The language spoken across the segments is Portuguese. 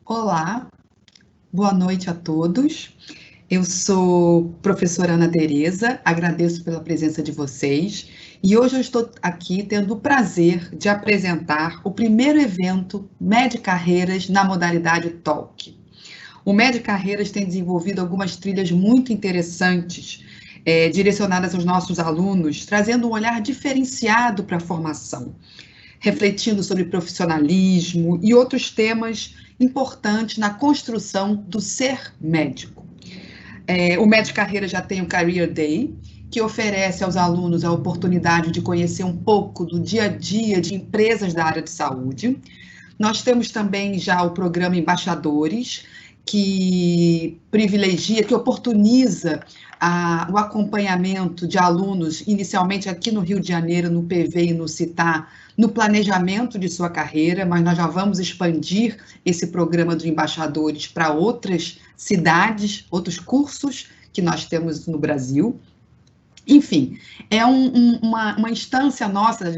Olá, boa noite a todos. Eu sou professora Ana Tereza, agradeço pela presença de vocês e hoje eu estou aqui tendo o prazer de apresentar o primeiro evento MED Carreiras na modalidade Talk. O MED Carreiras tem desenvolvido algumas trilhas muito interessantes, direcionadas aos nossos alunos, trazendo um olhar diferenciado para a formação, refletindo sobre profissionalismo e outros temas importantes na construção do ser médico. O MED Carreira já tem o Career Day, que oferece aos alunos a oportunidade de conhecer um pouco do dia a dia de empresas da área de saúde. Nós temos também já o programa Embaixadores, que privilegia, que oportuniza o acompanhamento de alunos, inicialmente aqui no Rio de Janeiro, no PV e no CITAR, no planejamento de sua carreira, mas nós já vamos expandir esse programa dos embaixadores para outras cidades, outros cursos que nós temos no Brasil. Enfim, é uma instância nossa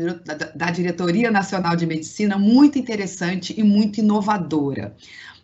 da Diretoria Nacional de Medicina muito interessante e muito inovadora.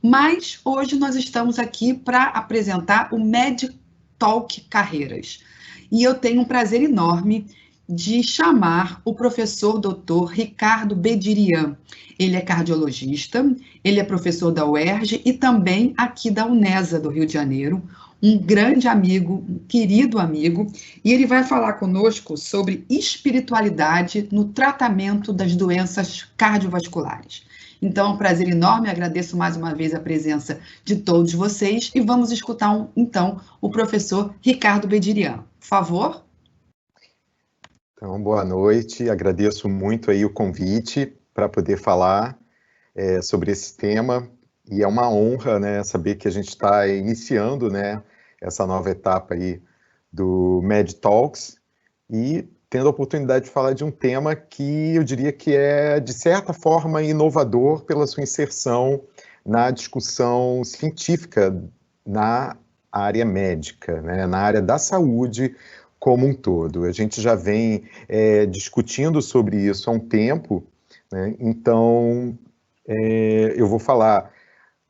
Mas hoje nós estamos aqui para apresentar o Med Talk Carreiras. E eu tenho um prazer enorme de chamar o professor Dr. Ricardo Bedirian. Ele é cardiologista, ele é professor da UERJ e também aqui da Unesa, do Rio de Janeiro, um grande amigo, um querido amigo, e ele vai falar conosco sobre espiritualidade no tratamento das doenças cardiovasculares. Então, é um prazer enorme, agradeço mais uma vez a presença de todos vocês e vamos escutar, então, o professor Ricardo Bedirian. Por favor. Então, boa noite, agradeço muito aí o convite para poder falar sobre esse tema, e é uma honra, né, saber que a gente está iniciando, né, essa nova etapa aí do Med Talks, e tendo a oportunidade de falar de um tema que eu diria que é, de certa forma, inovador pela sua inserção na discussão científica na área médica, né, na área da saúde como um todo. A gente já vem discutindo sobre isso há um tempo, né, então eu vou falar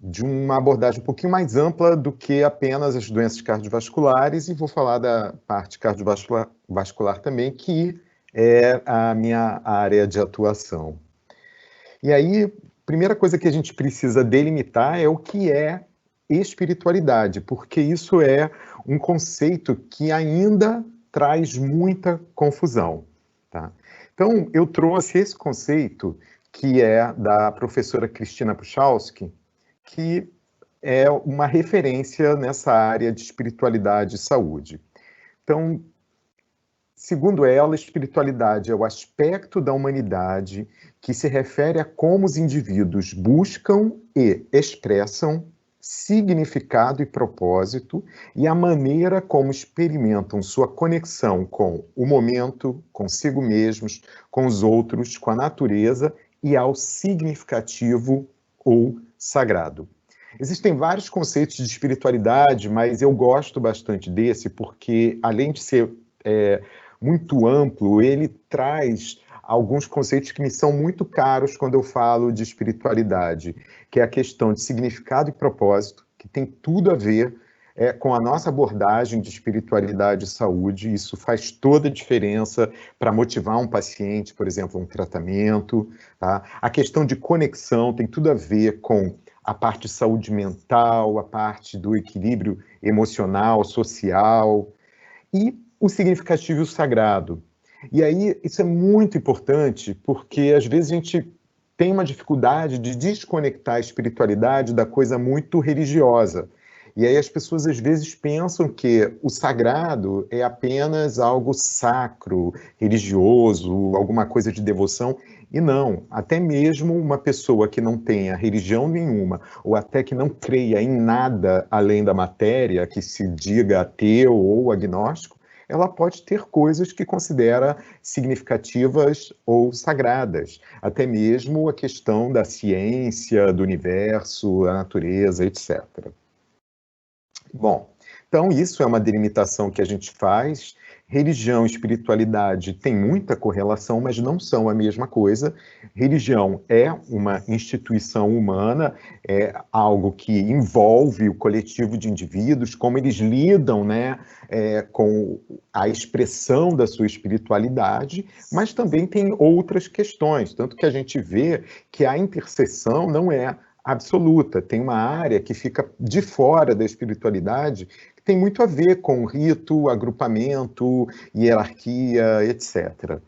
de uma abordagem um pouquinho mais ampla do que apenas as doenças cardiovasculares, e vou falar da parte cardiovascular também, que é a minha área de atuação. E aí, primeira coisa que a gente precisa delimitar é o que é espiritualidade, porque isso é um conceito que ainda traz muita confusão, tá? Então, eu trouxe esse conceito, que é da professora Cristina Puchalski, que é uma referência nessa área de espiritualidade e saúde. Então, segundo ela, espiritualidade é o aspecto da humanidade que se refere a como os indivíduos buscam e expressam significado e propósito, e a maneira como experimentam sua conexão com o momento, consigo mesmos, com os outros, com a natureza e ao significativo ou sagrado. Existem vários conceitos de espiritualidade, mas eu gosto bastante desse porque, além de ser muito amplo, ele traz alguns conceitos que me são muito caros quando eu falo de espiritualidade, que é a questão de significado e propósito, que tem tudo a ver com a nossa abordagem de espiritualidade e saúde. Isso faz toda a diferença para motivar um paciente, por exemplo, um tratamento, tá? A questão de conexão tem tudo a ver com a parte de saúde mental, a parte do equilíbrio emocional, social, e o significativo e o sagrado. E aí, isso é muito importante, porque às vezes a gente tem uma dificuldade de desconectar a espiritualidade da coisa muito religiosa. E aí as pessoas às vezes pensam que o sagrado é apenas algo sacro, religioso, alguma coisa de devoção, e não. Até mesmo uma pessoa que não tenha religião nenhuma, ou até que não creia em nada além da matéria, que se diga ateu ou agnóstico, ela pode ter coisas que considera significativas ou sagradas, até mesmo a questão da ciência, do universo, a natureza, etc. Bom, então isso é uma delimitação que a gente faz religião e espiritualidade têm muita correlação, mas não são a mesma coisa. Religião é uma instituição humana, é algo que envolve o coletivo de indivíduos, como eles lidam, né, com a expressão da sua espiritualidade, mas também tem outras questões, tanto que a gente vê que a intercessão não é absoluta, tem uma área que fica de fora da espiritualidade, que tem muito a ver com rito, agrupamento, hierarquia, etc.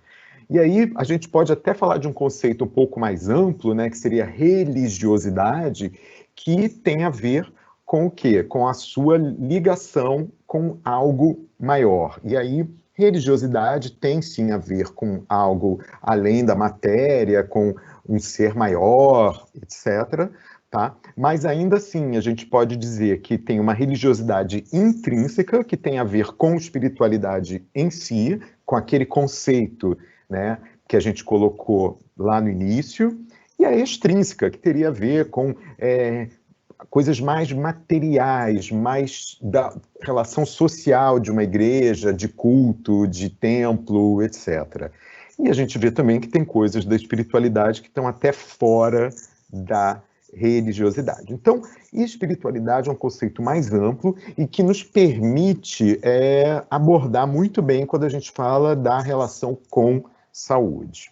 E aí a gente pode até falar de um conceito um pouco mais amplo, né, que seria religiosidade, que tem a ver com o quê? Com a sua ligação com algo maior. E aí religiosidade tem sim a ver com algo além da matéria, com um ser maior, etc. Tá? Mas ainda assim, a gente pode dizer que tem uma religiosidade intrínseca, que tem a ver com espiritualidade em si, com aquele conceito, né, que a gente colocou lá no início, e a extrínseca, que teria a ver com coisas mais materiais, mais da relação social de uma igreja, de culto, de templo, etc. E a gente vê também que tem coisas da espiritualidade que estão até fora da religiosidade. Então, espiritualidade é um conceito mais amplo e que nos permite abordar muito bem quando a gente fala da relação com saúde.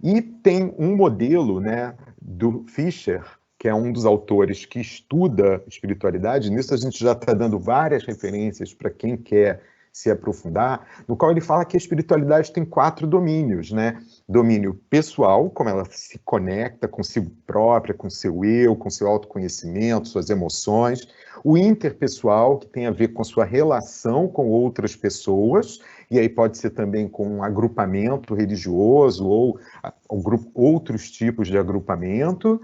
E tem um modelo, né, do Fischer, que é um dos autores que estuda espiritualidade, nisso a gente já está dando várias referências para quem quer se aprofundar, no qual ele fala que a espiritualidade tem 4 domínios, né? Domínio pessoal, como ela se conecta consigo própria, com seu eu, com seu autoconhecimento, suas emoções. O interpessoal, que tem a ver com sua relação com outras pessoas, e aí pode ser também com um agrupamento religioso ou outros tipos de agrupamento.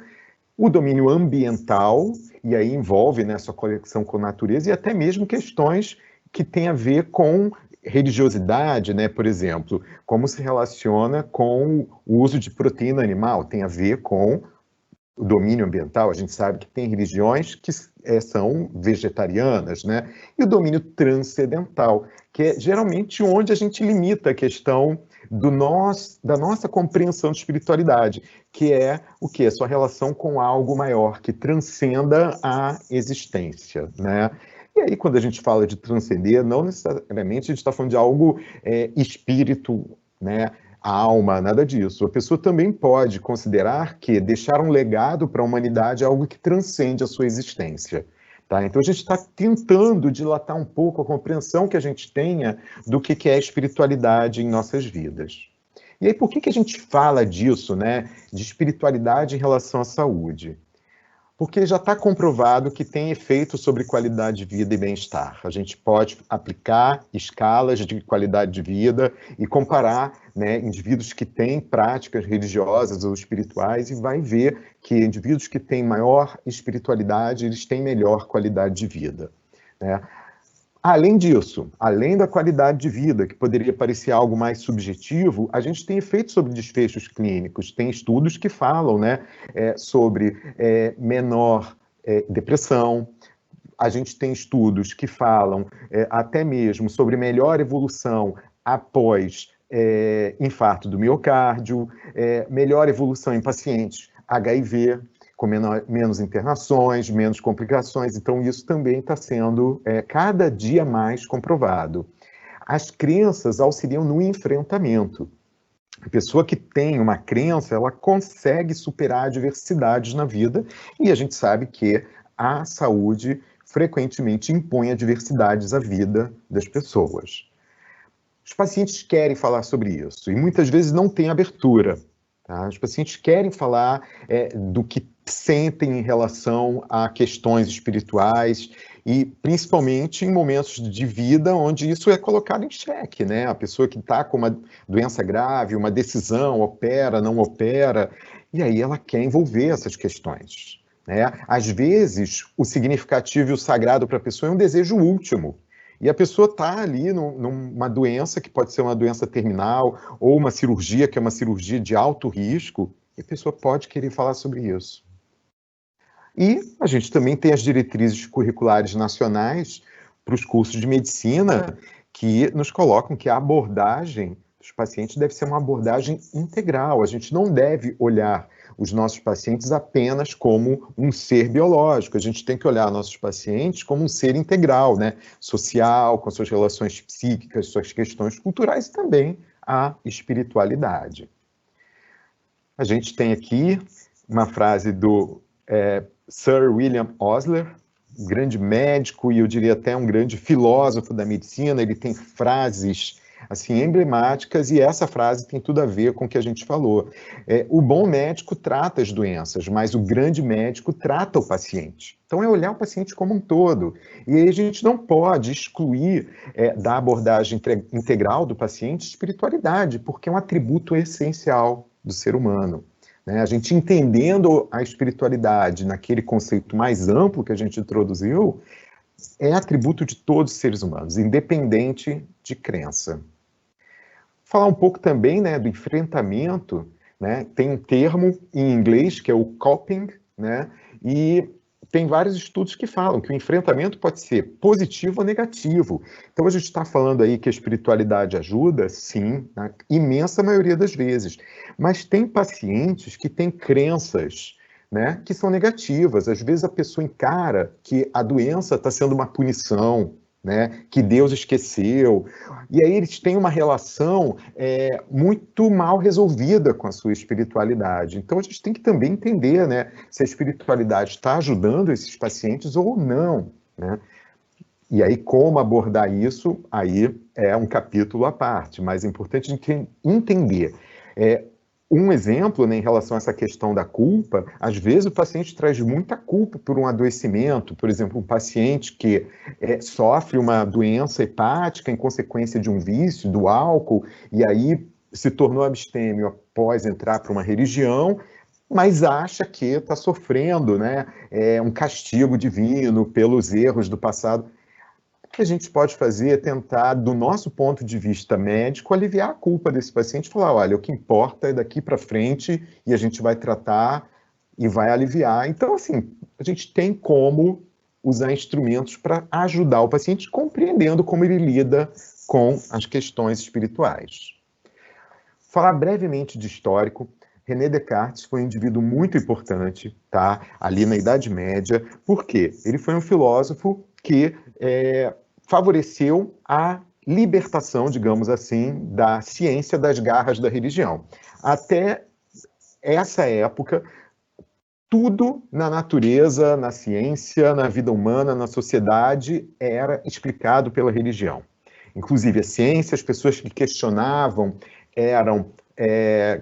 O domínio ambiental, e aí envolve, né, sua conexão com a natureza, e até mesmo questões que têm a ver com religiosidade, né, por exemplo, como se relaciona com o uso de proteína animal, tem a ver com o domínio ambiental. A gente sabe que tem religiões que são vegetarianas, né? E o domínio transcendental, que é geralmente onde a gente limita a questão da nossa compreensão de espiritualidade, que é o quê? A sua relação com algo maior, que transcenda a existência, né? E aí, quando a gente fala de transcender, não necessariamente a gente está falando de algo espírito, né? A alma, nada disso. A pessoa também pode considerar que deixar um legado para a humanidade é algo que transcende a sua existência. Tá? Então a gente está tentando dilatar um pouco a compreensão que a gente tenha do que é espiritualidade em nossas vidas. E aí por que a gente fala disso, né? De espiritualidade em relação à saúde? Porque já está comprovado que tem efeito sobre qualidade de vida e bem-estar. A gente pode aplicar escalas de qualidade de vida e comparar, né, indivíduos que têm práticas religiosas ou espirituais e vai ver que indivíduos que têm maior espiritualidade, eles têm melhor qualidade de vida, né? Além disso, além da qualidade de vida, que poderia parecer algo mais subjetivo, a gente tem efeitos sobre desfechos clínicos. Tem estudos que falam, né, sobre menor depressão. A gente tem estudos que falam até mesmo sobre melhor evolução após infarto do miocárdio, melhor evolução em pacientes HIV, com menos internações, menos complicações. Então, isso também está sendo cada dia mais comprovado. As crenças auxiliam no enfrentamento. A pessoa que tem uma crença, ela consegue superar adversidades na vida, e a gente sabe que a saúde frequentemente impõe adversidades à vida das pessoas. Os pacientes querem falar sobre isso, e muitas vezes não tem abertura. Tá? Os pacientes querem falar do que sentem em relação a questões espirituais e principalmente em momentos de vida onde isso é colocado em xeque, né? A pessoa que está com uma doença grave, uma decisão, opera, não opera, e aí ela quer envolver essas questões, né? Às vezes, o significativo e o sagrado para a pessoa é um desejo último. E a pessoa está ali numa doença que pode ser uma doença terminal ou uma cirurgia que é uma cirurgia de alto risco, e a pessoa pode querer falar sobre isso. E a gente também tem as diretrizes curriculares nacionais para os cursos de medicina que nos colocam que a abordagem dos pacientes deve ser uma abordagem integral. A gente não deve olhar os nossos pacientes apenas como um ser biológico. A gente tem que olhar nossos pacientes como um ser integral, né? Social, com suas relações psíquicas, suas questões culturais e também a espiritualidade. A gente tem aqui uma frase do Sir William Osler, um grande médico e eu diria até um grande filósofo da medicina. Ele tem frases assim emblemáticas e essa frase tem tudo a ver com o que a gente falou. O bom médico trata as doenças, mas o grande médico trata o paciente. Então é olhar o paciente como um todo. E aí a gente não pode excluir da abordagem integral do paciente espiritualidade, porque é um atributo essencial do ser humano. A gente entendendo a espiritualidade naquele conceito mais amplo que a gente introduziu, é atributo de todos os seres humanos, independente de crença. Falar um pouco também, né, do enfrentamento, né? Tem um termo em inglês que é o coping, né? E tem vários estudos que falam que o enfrentamento pode ser positivo ou negativo. Então a gente está falando aí que a espiritualidade ajuda, sim, na imensa maioria das vezes. Mas tem pacientes que têm crenças, né, que são negativas. Às vezes a pessoa encara que a doença está sendo uma punição, né, que Deus esqueceu, e aí eles têm uma relação muito mal resolvida com a sua espiritualidade. Então a gente tem que também entender, né, se a espiritualidade está ajudando esses pacientes ou não, né? E aí como abordar isso, aí é um capítulo à parte, mas é importante entender. Um exemplo, né, em relação a essa questão da culpa, às vezes o paciente traz muita culpa por um adoecimento, por exemplo, um paciente que sofre uma doença hepática em consequência de um vício, do álcool, e aí se tornou abstêmio após entrar para uma religião, mas acha que está sofrendo, né, um castigo divino pelos erros do passado. O que a gente pode fazer é tentar, do nosso ponto de vista médico, aliviar a culpa desse paciente e falar, olha, o que importa é daqui para frente e a gente vai tratar e vai aliviar. Então, assim, a gente tem como usar instrumentos para ajudar o paciente, compreendendo como ele lida com as questões espirituais. Falar brevemente de histórico. René Descartes foi um indivíduo muito importante, tá? Ali na Idade Média. Por quê? Ele foi um filósofo que favoreceu a libertação, digamos assim, da ciência das garras da religião. Até essa época, tudo na natureza, na ciência, na vida humana, na sociedade, era explicado pela religião. Inclusive a ciência, as pessoas que questionavam eram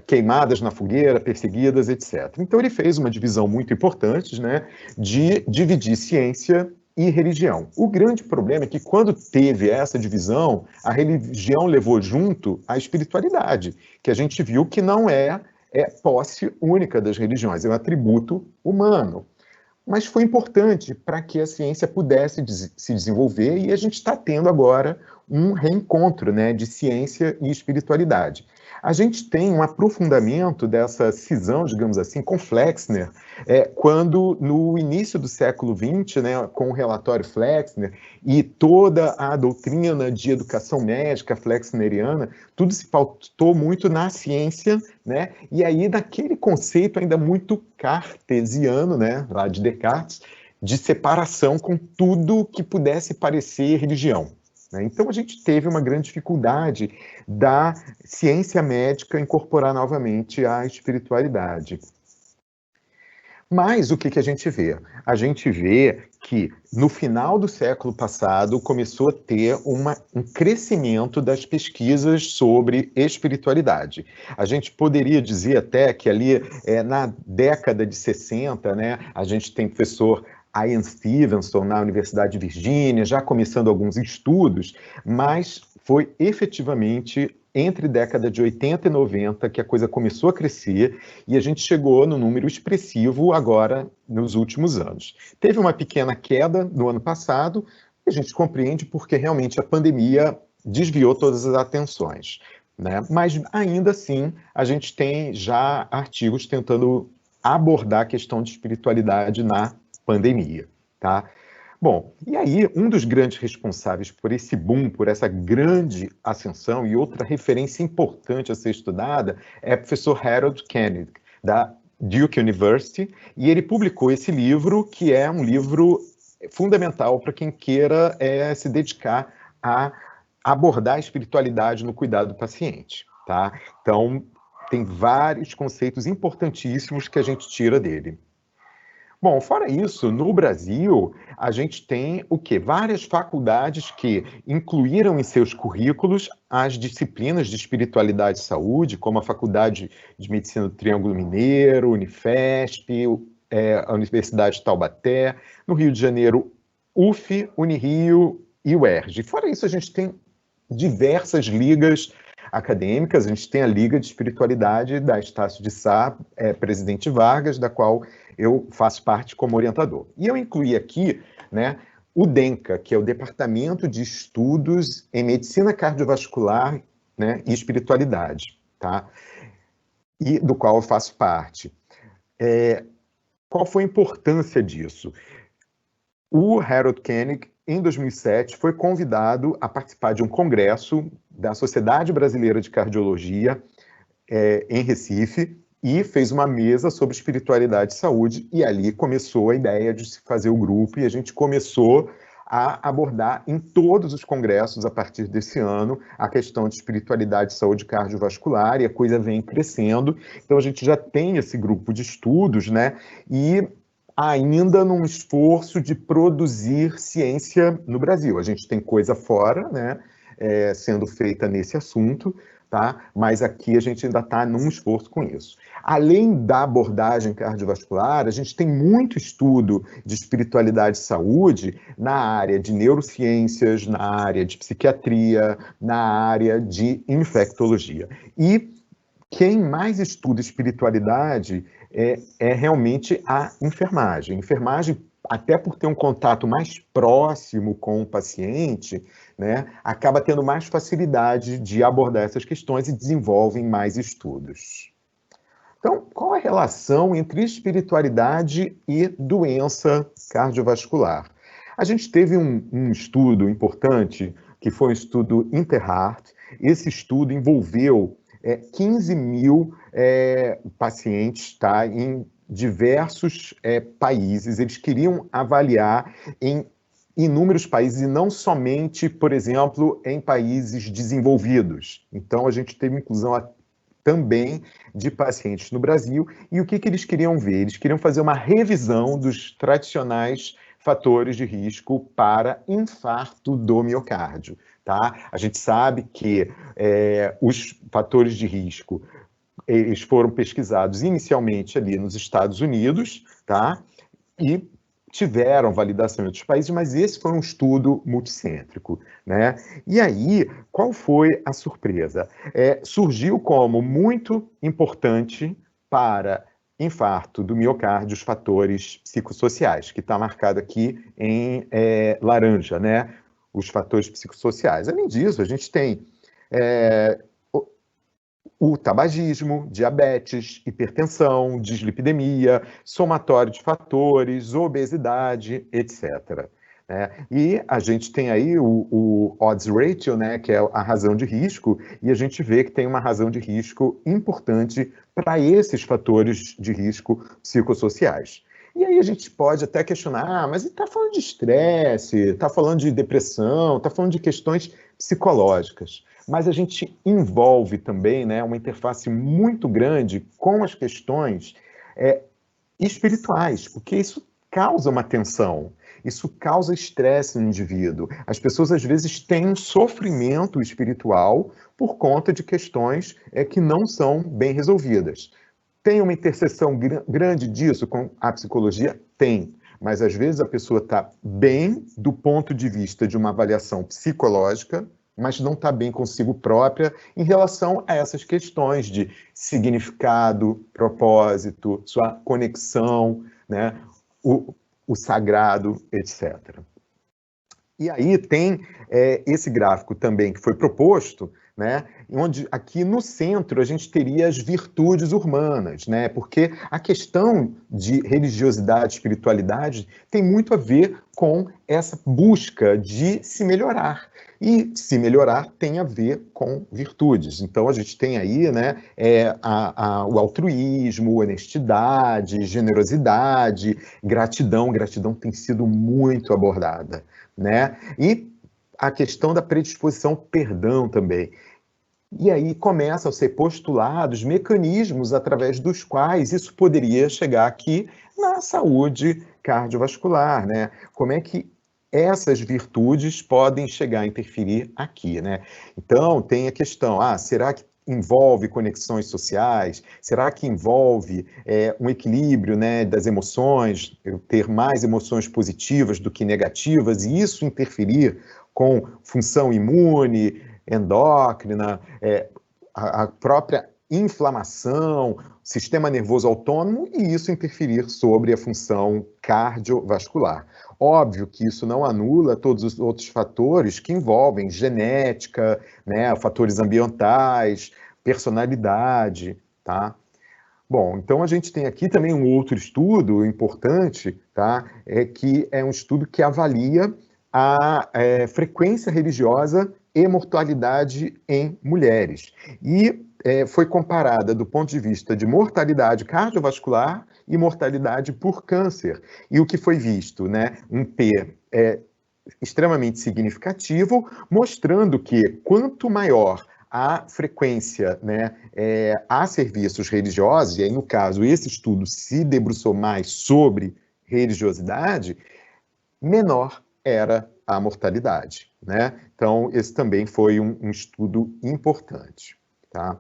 queimadas na fogueira, perseguidas, etc. Então ele fez uma divisão muito importante, né, de dividir ciência e religião. O grande problema é que quando teve essa divisão, a religião levou junto a espiritualidade, que a gente viu que não é posse única das religiões, é um atributo humano. Mas foi importante para que a ciência pudesse se desenvolver e a gente está tendo agora um reencontro, né, de ciência e espiritualidade. A gente tem um aprofundamento dessa cisão, digamos assim, com Flexner, quando no início do século XX, né, com o relatório Flexner e toda a doutrina de educação médica flexneriana, tudo se pautou muito na ciência, né, e aí naquele conceito ainda muito cartesiano, né, lá de Descartes, de separação com tudo que pudesse parecer religião. Então, a gente teve uma grande dificuldade da ciência médica incorporar novamente a espiritualidade. Mas o que a gente vê? A gente vê que no final do século passado começou a ter um crescimento das pesquisas sobre espiritualidade. A gente poderia dizer até que ali na década de 60, né, a gente tem professor Ian Stevenson na Universidade de Virgínia, já começando alguns estudos, mas foi efetivamente entre década de 80 e 90 que a coisa começou a crescer e a gente chegou no número expressivo agora nos últimos anos. Teve uma pequena queda no ano passado, e a gente compreende porque realmente a pandemia desviou todas as atenções, né? Mas ainda assim a gente tem já artigos tentando abordar a questão de espiritualidade na pandemia, tá? Bom, e aí um dos grandes responsáveis por esse boom, por essa grande ascensão, e outra referência importante a ser estudada, é o professor Harold Koenig, da Duke University, e ele publicou esse livro, que é um livro fundamental para quem queira se dedicar a abordar a espiritualidade no cuidado do paciente, tá? Então, tem vários conceitos importantíssimos que a gente tira dele. Bom, fora isso, no Brasil, a gente tem o quê? Várias faculdades que incluíram em seus currículos as disciplinas de espiritualidade e saúde, como a Faculdade de Medicina do Triângulo Mineiro, Unifesp, a Universidade de Taubaté, no Rio de Janeiro, UF, Unirio e UERJ. Fora isso, a gente tem diversas ligas acadêmicas. A gente tem a Liga de Espiritualidade da Estácio de Sá, Presidente Vargas, da qual eu faço parte como orientador. E eu incluí aqui, né, o DENCA, que é o Departamento de Estudos em Medicina Cardiovascular, né, e Espiritualidade, tá? E do qual eu faço parte. Qual foi a importância disso? O Harold Koenig, em 2007, foi convidado a participar de um congresso da Sociedade Brasileira de Cardiologia, em Recife, e fez uma mesa sobre espiritualidade e saúde, e ali começou a ideia de se fazer o grupo, e a gente começou a abordar em todos os congressos, a partir desse ano, a questão de espiritualidade e saúde cardiovascular, e a coisa vem crescendo. Então, a gente já tem esse grupo de estudos, né, e ainda num esforço de produzir ciência no Brasil. A gente tem coisa fora, né, sendo feita nesse assunto, tá? Mas aqui a gente ainda está num esforço com isso. Além da abordagem cardiovascular, a gente tem muito estudo de espiritualidade e saúde na área de neurociências, na área de psiquiatria, na área de infectologia. E quem mais estuda espiritualidade é realmente a enfermagem. A enfermagem, até por ter um contato mais próximo com o paciente, né, acaba tendo mais facilidade de abordar essas questões e desenvolvem mais estudos. Então, qual é a relação entre espiritualidade e doença cardiovascular? A gente teve um estudo importante, que foi um estudo Interheart. Esse estudo envolveu 15 mil pacientes, tá, em diversos países. Eles queriam avaliar em inúmeros países, e não somente, por exemplo, em países desenvolvidos. Então, a gente teve inclusão também de pacientes no Brasil. E o que eles queriam ver? Eles queriam fazer uma revisão dos tradicionais fatores de risco para infarto do miocárdio, tá? A gente sabe que os fatores de risco, eles foram pesquisados inicialmente ali nos Estados Unidos, tá? E tiveram validação em outros países, mas esse foi um estudo multicêntrico, né? E aí, qual foi a surpresa? Surgiu como muito importante para infarto do miocárdio os fatores psicossociais, que está marcado aqui em laranja, né? Os fatores psicossociais. Além disso, a gente tem o tabagismo, diabetes, hipertensão, dislipidemia, somatório de fatores, obesidade, etc. E a gente tem aí o odds ratio, né, que é a razão de risco, e a gente vê que tem uma razão de risco importante para esses fatores de risco psicossociais. E aí a gente pode até questionar, mas ele está falando de estresse, está falando de depressão, está falando de questões psicológicas. Mas a gente envolve também, né, uma interface muito grande com as questões espirituais, porque isso causa uma tensão, isso causa estresse no indivíduo. As pessoas, às vezes, têm um sofrimento espiritual por conta de questões que não são bem resolvidas. Tem uma interseção grande disso com a psicologia? Tem. Mas, às vezes, a pessoa está bem do ponto de vista de uma avaliação psicológica, mas não está bem consigo própria em relação a essas questões de significado, propósito, sua conexão, né, o sagrado, etc. E aí tem esse gráfico também que foi proposto, né? Onde aqui no centro a gente teria as virtudes humanas, né? Porque a questão de religiosidade, espiritualidade tem muito a ver com essa busca de se melhorar. E se melhorar tem a ver com virtudes. Então a gente tem aí, né, o altruísmo, honestidade, generosidade, gratidão. Gratidão tem sido muito abordada, né? E a questão da predisposição ao perdão também. E aí começam a ser postulados mecanismos através dos quais isso poderia chegar aqui na saúde cardiovascular, né? Como é que essas virtudes podem chegar a interferir aqui, né? Então, tem a questão, será que envolve conexões sociais? Será que envolve um equilíbrio, né, das emoções, eu ter mais emoções positivas do que negativas, e isso interferir com função imune, endócrina, a própria inflamação, sistema nervoso autônomo, e isso interferir sobre a função cardiovascular. Óbvio que isso não anula todos os outros fatores que envolvem genética, né, fatores ambientais, personalidade, tá? Bom, então a gente tem aqui também um outro estudo importante, tá? Que é um estudo que avalia a frequência religiosa e mortalidade em mulheres. E foi comparada do ponto de vista de mortalidade cardiovascular e mortalidade por câncer. E o que foi visto, né? Um P extremamente significativo, mostrando que quanto maior a frequência, né, a serviços religiosos, e aí no caso esse estudo se debruçou mais sobre religiosidade, menor era a mortalidade, né? Então, esse também foi um estudo importante, tá?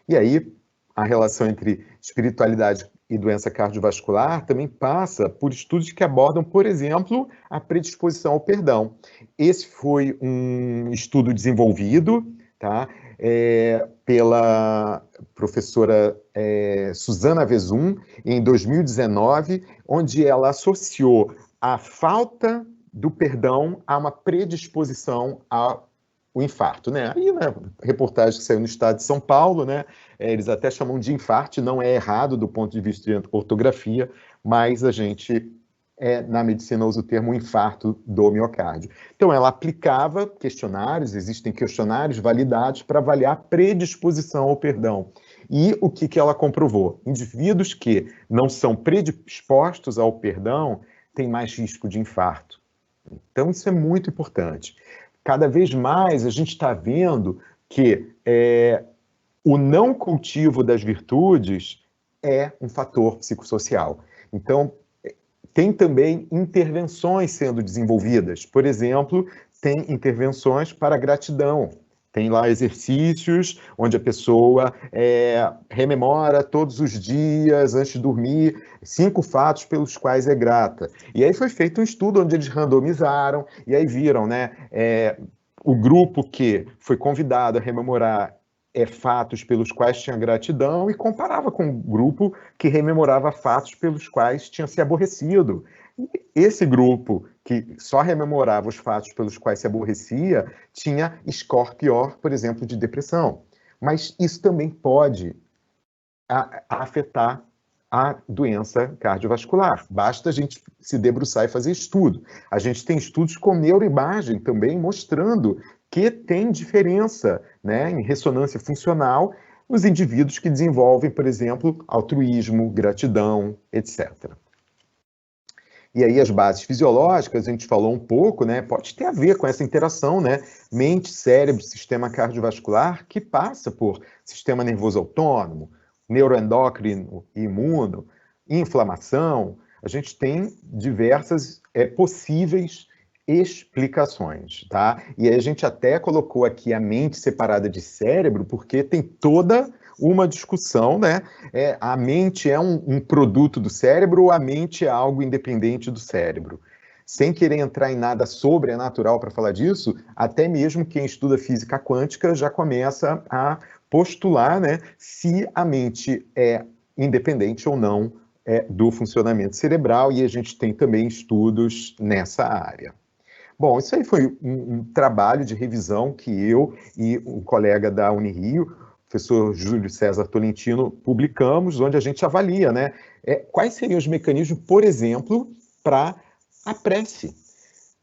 E aí, a relação entre espiritualidade e doença cardiovascular também passa por estudos que abordam, por exemplo, a predisposição ao perdão. Esse foi um estudo desenvolvido, tá? Pela professora Susana Vezum, em 2019, onde ela associou a falta do perdão a uma predisposição ao infarto, né? Aí, na reportagem que saiu no estado de São Paulo, né, eles até chamam de infarto, não é errado do ponto de vista de ortografia, mas a gente, na medicina, usa o termo infarto do miocárdio. Então, ela aplicava questionários, existem questionários validados para avaliar a predisposição ao perdão. E o que ela comprovou? Indivíduos que não são predispostos ao perdão têm mais risco de infarto. Então, isso é muito importante. Cada vez mais a gente está vendo que o não cultivo das virtudes é um fator psicossocial. Então, tem também intervenções sendo desenvolvidas. Por exemplo, tem intervenções para gratidão. Tem lá exercícios onde a pessoa rememora todos os dias, antes de dormir, 5 fatos pelos quais é grata. E aí foi feito um estudo onde eles randomizaram, e aí viram, né, o grupo que foi convidado a rememorar fatos pelos quais tinha gratidão e comparava com o grupo que rememorava fatos pelos quais tinha se aborrecido. E esse grupo que só rememorava os fatos pelos quais se aborrecia tinha score pior, por exemplo, de depressão. Mas isso também pode afetar a doença cardiovascular. Basta a gente se debruçar e fazer estudo. A gente tem estudos com neuroimagem também mostrando que tem diferença, né, em ressonância funcional nos indivíduos que desenvolvem, por exemplo, altruísmo, gratidão, etc. E aí as bases fisiológicas, a gente falou um pouco, né, pode ter a ver com essa interação, né, mente, cérebro, sistema cardiovascular, que passa por sistema nervoso autônomo, neuroendócrino e imuno, inflamação. A gente tem diversas possíveis explicações, tá? E aí a gente até colocou aqui a mente separada de cérebro, porque tem toda uma discussão, né? A mente é um produto do cérebro ou a mente é algo independente do cérebro? Sem querer entrar em nada sobrenatural para falar disso, até mesmo quem estuda física quântica já começa a postular, né, se a mente é independente ou não do funcionamento cerebral, e a gente tem também estudos nessa área. Bom, isso aí foi um trabalho de revisão que eu e um colega da Unirio, o professor Júlio César Tolentino, publicamos, onde a gente avalia, né, quais seriam os mecanismos, por exemplo, para a prece,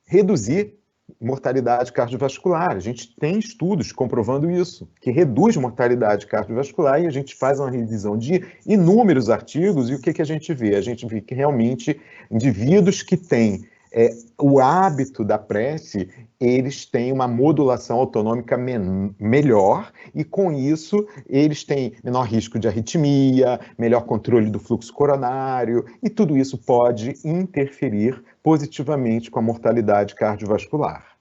reduzir mortalidade cardiovascular. A gente tem estudos comprovando isso, que reduz mortalidade cardiovascular, e a gente faz uma revisão de inúmeros artigos, e o que a gente vê? A gente vê que realmente indivíduos que têm o hábito da prece, eles têm uma modulação autonômica melhor, e com isso eles têm menor risco de arritmia, melhor controle do fluxo coronário, e tudo isso pode interferir positivamente com a mortalidade cardiovascular.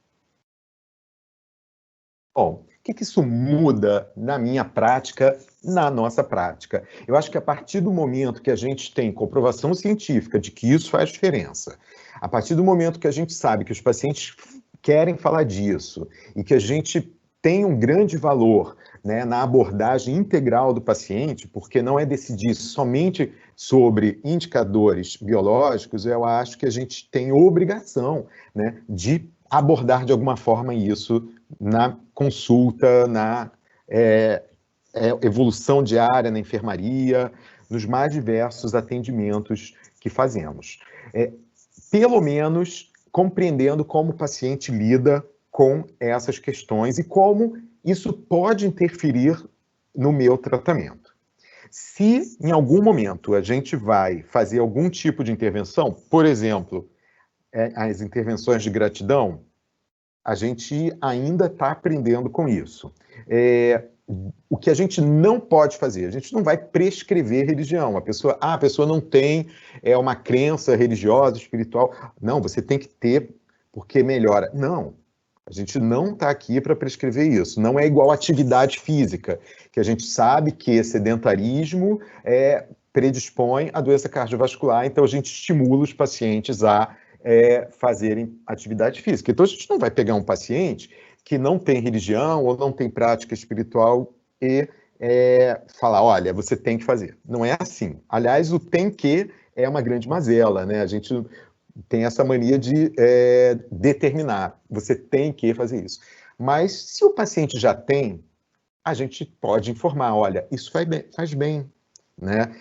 Bom, o que isso muda na minha prática, na nossa prática? Eu acho que a partir do momento que a gente tem comprovação científica de que isso faz diferença, a partir do momento que a gente sabe que os pacientes querem falar disso e que a gente tem um grande valor, né, na abordagem integral do paciente, porque não é decidir somente sobre indicadores biológicos, eu acho que a gente tem obrigação, né, de abordar de alguma forma isso na consulta, na evolução diária na enfermaria, nos mais diversos atendimentos que fazemos. Pelo menos compreendendo como o paciente lida com essas questões e como isso pode interferir no meu tratamento. Se em algum momento a gente vai fazer algum tipo de intervenção, por exemplo, as intervenções de gratidão, a gente ainda está aprendendo com isso. O que a gente não pode fazer, a gente não vai prescrever religião. A pessoa não tem uma crença religiosa, espiritual. Não, você tem que ter, porque melhora. Não, a gente não está aqui para prescrever isso. Não é igual atividade física, que a gente sabe que sedentarismo predispõe à doença cardiovascular, então a gente estimula os pacientes a fazerem atividade física. Então a gente não vai pegar um paciente que não tem religião ou não tem prática espiritual e falar, olha, você tem que fazer. Não é assim. Aliás, o tem que é uma grande mazela, né? A gente tem essa mania de determinar, você tem que fazer isso. Mas se o paciente já tem, a gente pode informar, olha, isso faz bem, né?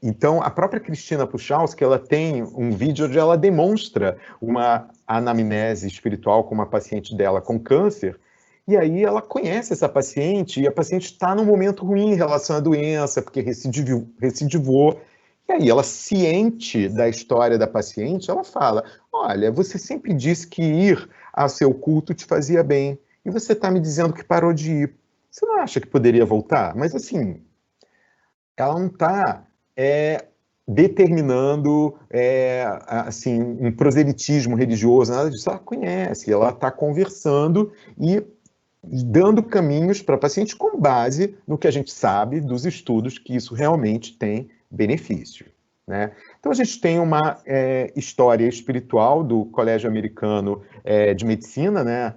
Então, a própria Cristina Puchalski, ela tem um vídeo onde ela demonstra uma anamnese espiritual com uma paciente dela com câncer, e aí ela conhece essa paciente, e a paciente está num momento ruim em relação à doença, porque recidivou, e aí ela, ciente da história da paciente, ela fala, olha, você sempre disse que ir ao seu culto te fazia bem, e você está me dizendo que parou de ir. Você não acha que poderia voltar? Mas assim, ela não está determinando assim, um proselitismo religioso, nada disso. Ela conhece, ela está conversando e dando caminhos para a paciente com base no que a gente sabe dos estudos que isso realmente tem benefício, né? Então a gente tem uma história espiritual do Colégio Americano de Medicina, né?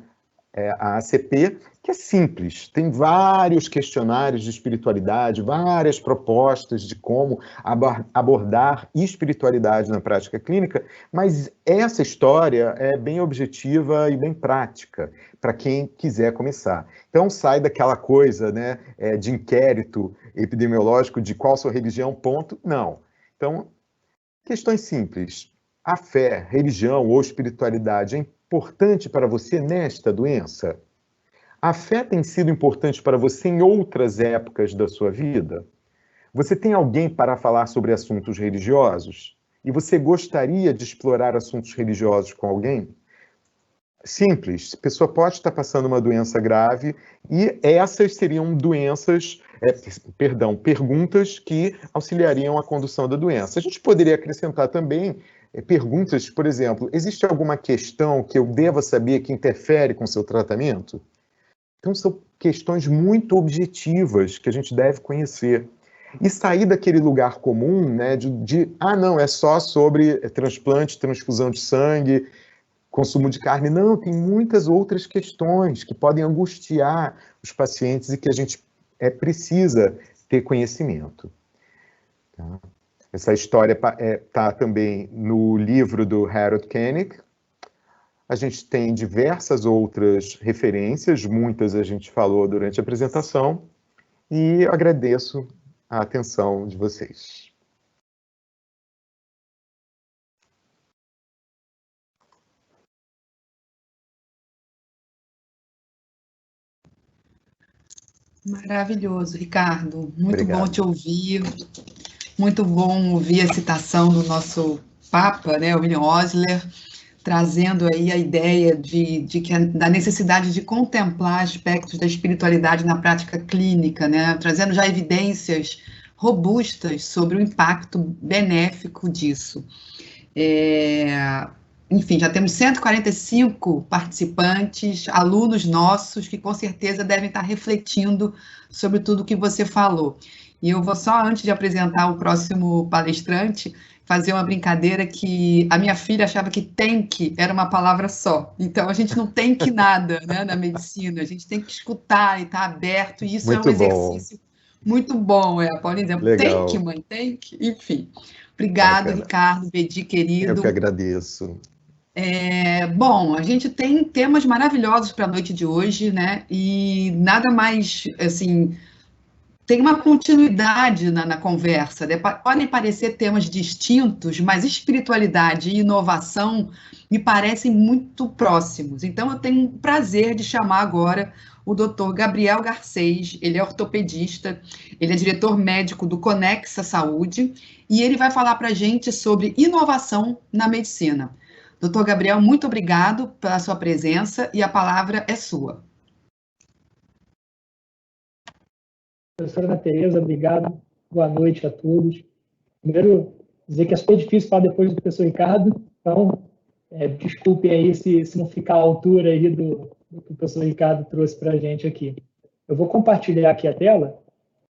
A ACP, que é simples, tem vários questionários de espiritualidade, várias propostas de como abordar espiritualidade na prática clínica, mas essa história é bem objetiva e bem prática para quem quiser começar. Então sai daquela coisa, né, de inquérito epidemiológico de qual sua religião, ponto, não. Então, questões simples. A fé, religião ou espiritualidade é importante para você nesta doença? A fé tem sido importante para você em outras épocas da sua vida? Você tem alguém para falar sobre assuntos religiosos? E você gostaria de explorar assuntos religiosos com alguém? Simples, a pessoa pode estar passando uma doença grave e essas seriam perguntas que auxiliariam a condução da doença. A gente poderia acrescentar também perguntas, por exemplo, existe alguma questão que eu deva saber que interfere com o seu tratamento? Então, são questões muito objetivas que a gente deve conhecer. E sair daquele lugar comum, né, não, é só sobre transplante, transfusão de sangue, consumo de carne. Não, tem muitas outras questões que podem angustiar os pacientes e que a gente precisa ter conhecimento. Tá? Essa história está também no livro do Harold Koenig, A gente tem diversas outras referências, muitas a gente falou durante a apresentação, e agradeço a atenção de vocês. Maravilhoso, Ricardo. Muito Obrigado. bom te ouvir. Muito bom ouvir a citação do nosso Papa, né, William Osler, trazendo aí a ideia da necessidade de contemplar aspectos da espiritualidade na prática clínica, né, trazendo já evidências robustas sobre o impacto benéfico disso. Enfim, já temos 145 participantes, alunos nossos, que com certeza devem estar refletindo sobre tudo que você falou. E eu vou só, antes de apresentar o próximo palestrante, fazer uma brincadeira que a minha filha achava que tank era uma palavra só. Então, a gente não tem que nada, né, na medicina, a gente tem que escutar e estar aberto, e isso muito é um exercício muito bom. A Pauline dizendo, tank, mãe, tank, enfim. Obrigado, Ricardo, Bedi, querido. Eu que agradeço. Bom, a gente tem temas maravilhosos para a noite de hoje, né? E nada mais, assim, tem uma continuidade na conversa, né? Podem parecer temas distintos, mas espiritualidade e inovação me parecem muito próximos. Então, eu tenho o prazer de chamar agora o Dr. Gabriel Garcês. Ele é ortopedista, ele é diretor médico do Conexa Saúde, e ele vai falar para a gente sobre inovação na medicina. Doutor Gabriel, muito obrigado pela sua presença e a palavra é sua. Professora Ana Tereza, obrigado. Boa noite a todos. Primeiro, dizer que é super difícil falar depois do professor Ricardo, então, desculpem aí se não ficar à altura aí do que o professor Ricardo trouxe para a gente aqui. Eu vou compartilhar aqui a tela.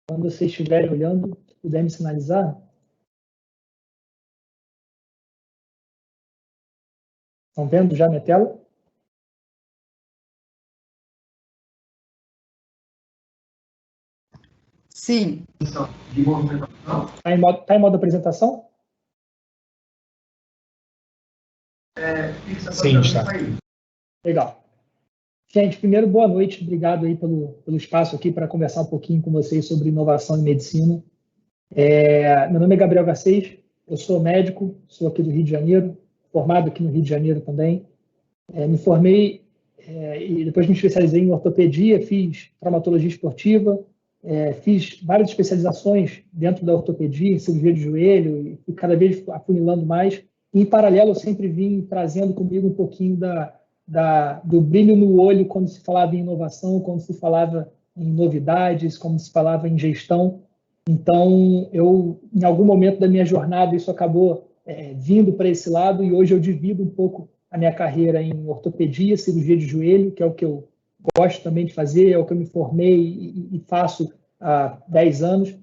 Quando vocês estiverem olhando, se puder me sinalizar. Estão vendo já minha tela? Sim. Está em modo apresentação? Sim, está. Legal. Gente, primeiro, boa noite. Obrigado aí pelo espaço aqui para conversar um pouquinho com vocês sobre inovação em medicina. Meu nome é Gabriel Garcês, eu sou médico, sou aqui do Rio de Janeiro, formado aqui no Rio de Janeiro também. Me formei e depois me especializei em ortopedia, fiz traumatologia esportiva, fiz várias especializações dentro da ortopedia, em cirurgia de joelho, e cada vez afunilando mais. E, em paralelo, eu sempre vim trazendo comigo um pouquinho do brilho no olho quando se falava em inovação, quando se falava em novidades, quando se falava em gestão. Então, em algum momento da minha jornada, isso acabou vindo para esse lado, e hoje eu divido um pouco a minha carreira em ortopedia, cirurgia de joelho, que é o que eu gosto também de fazer, é o que eu me formei e faço há 10 anos,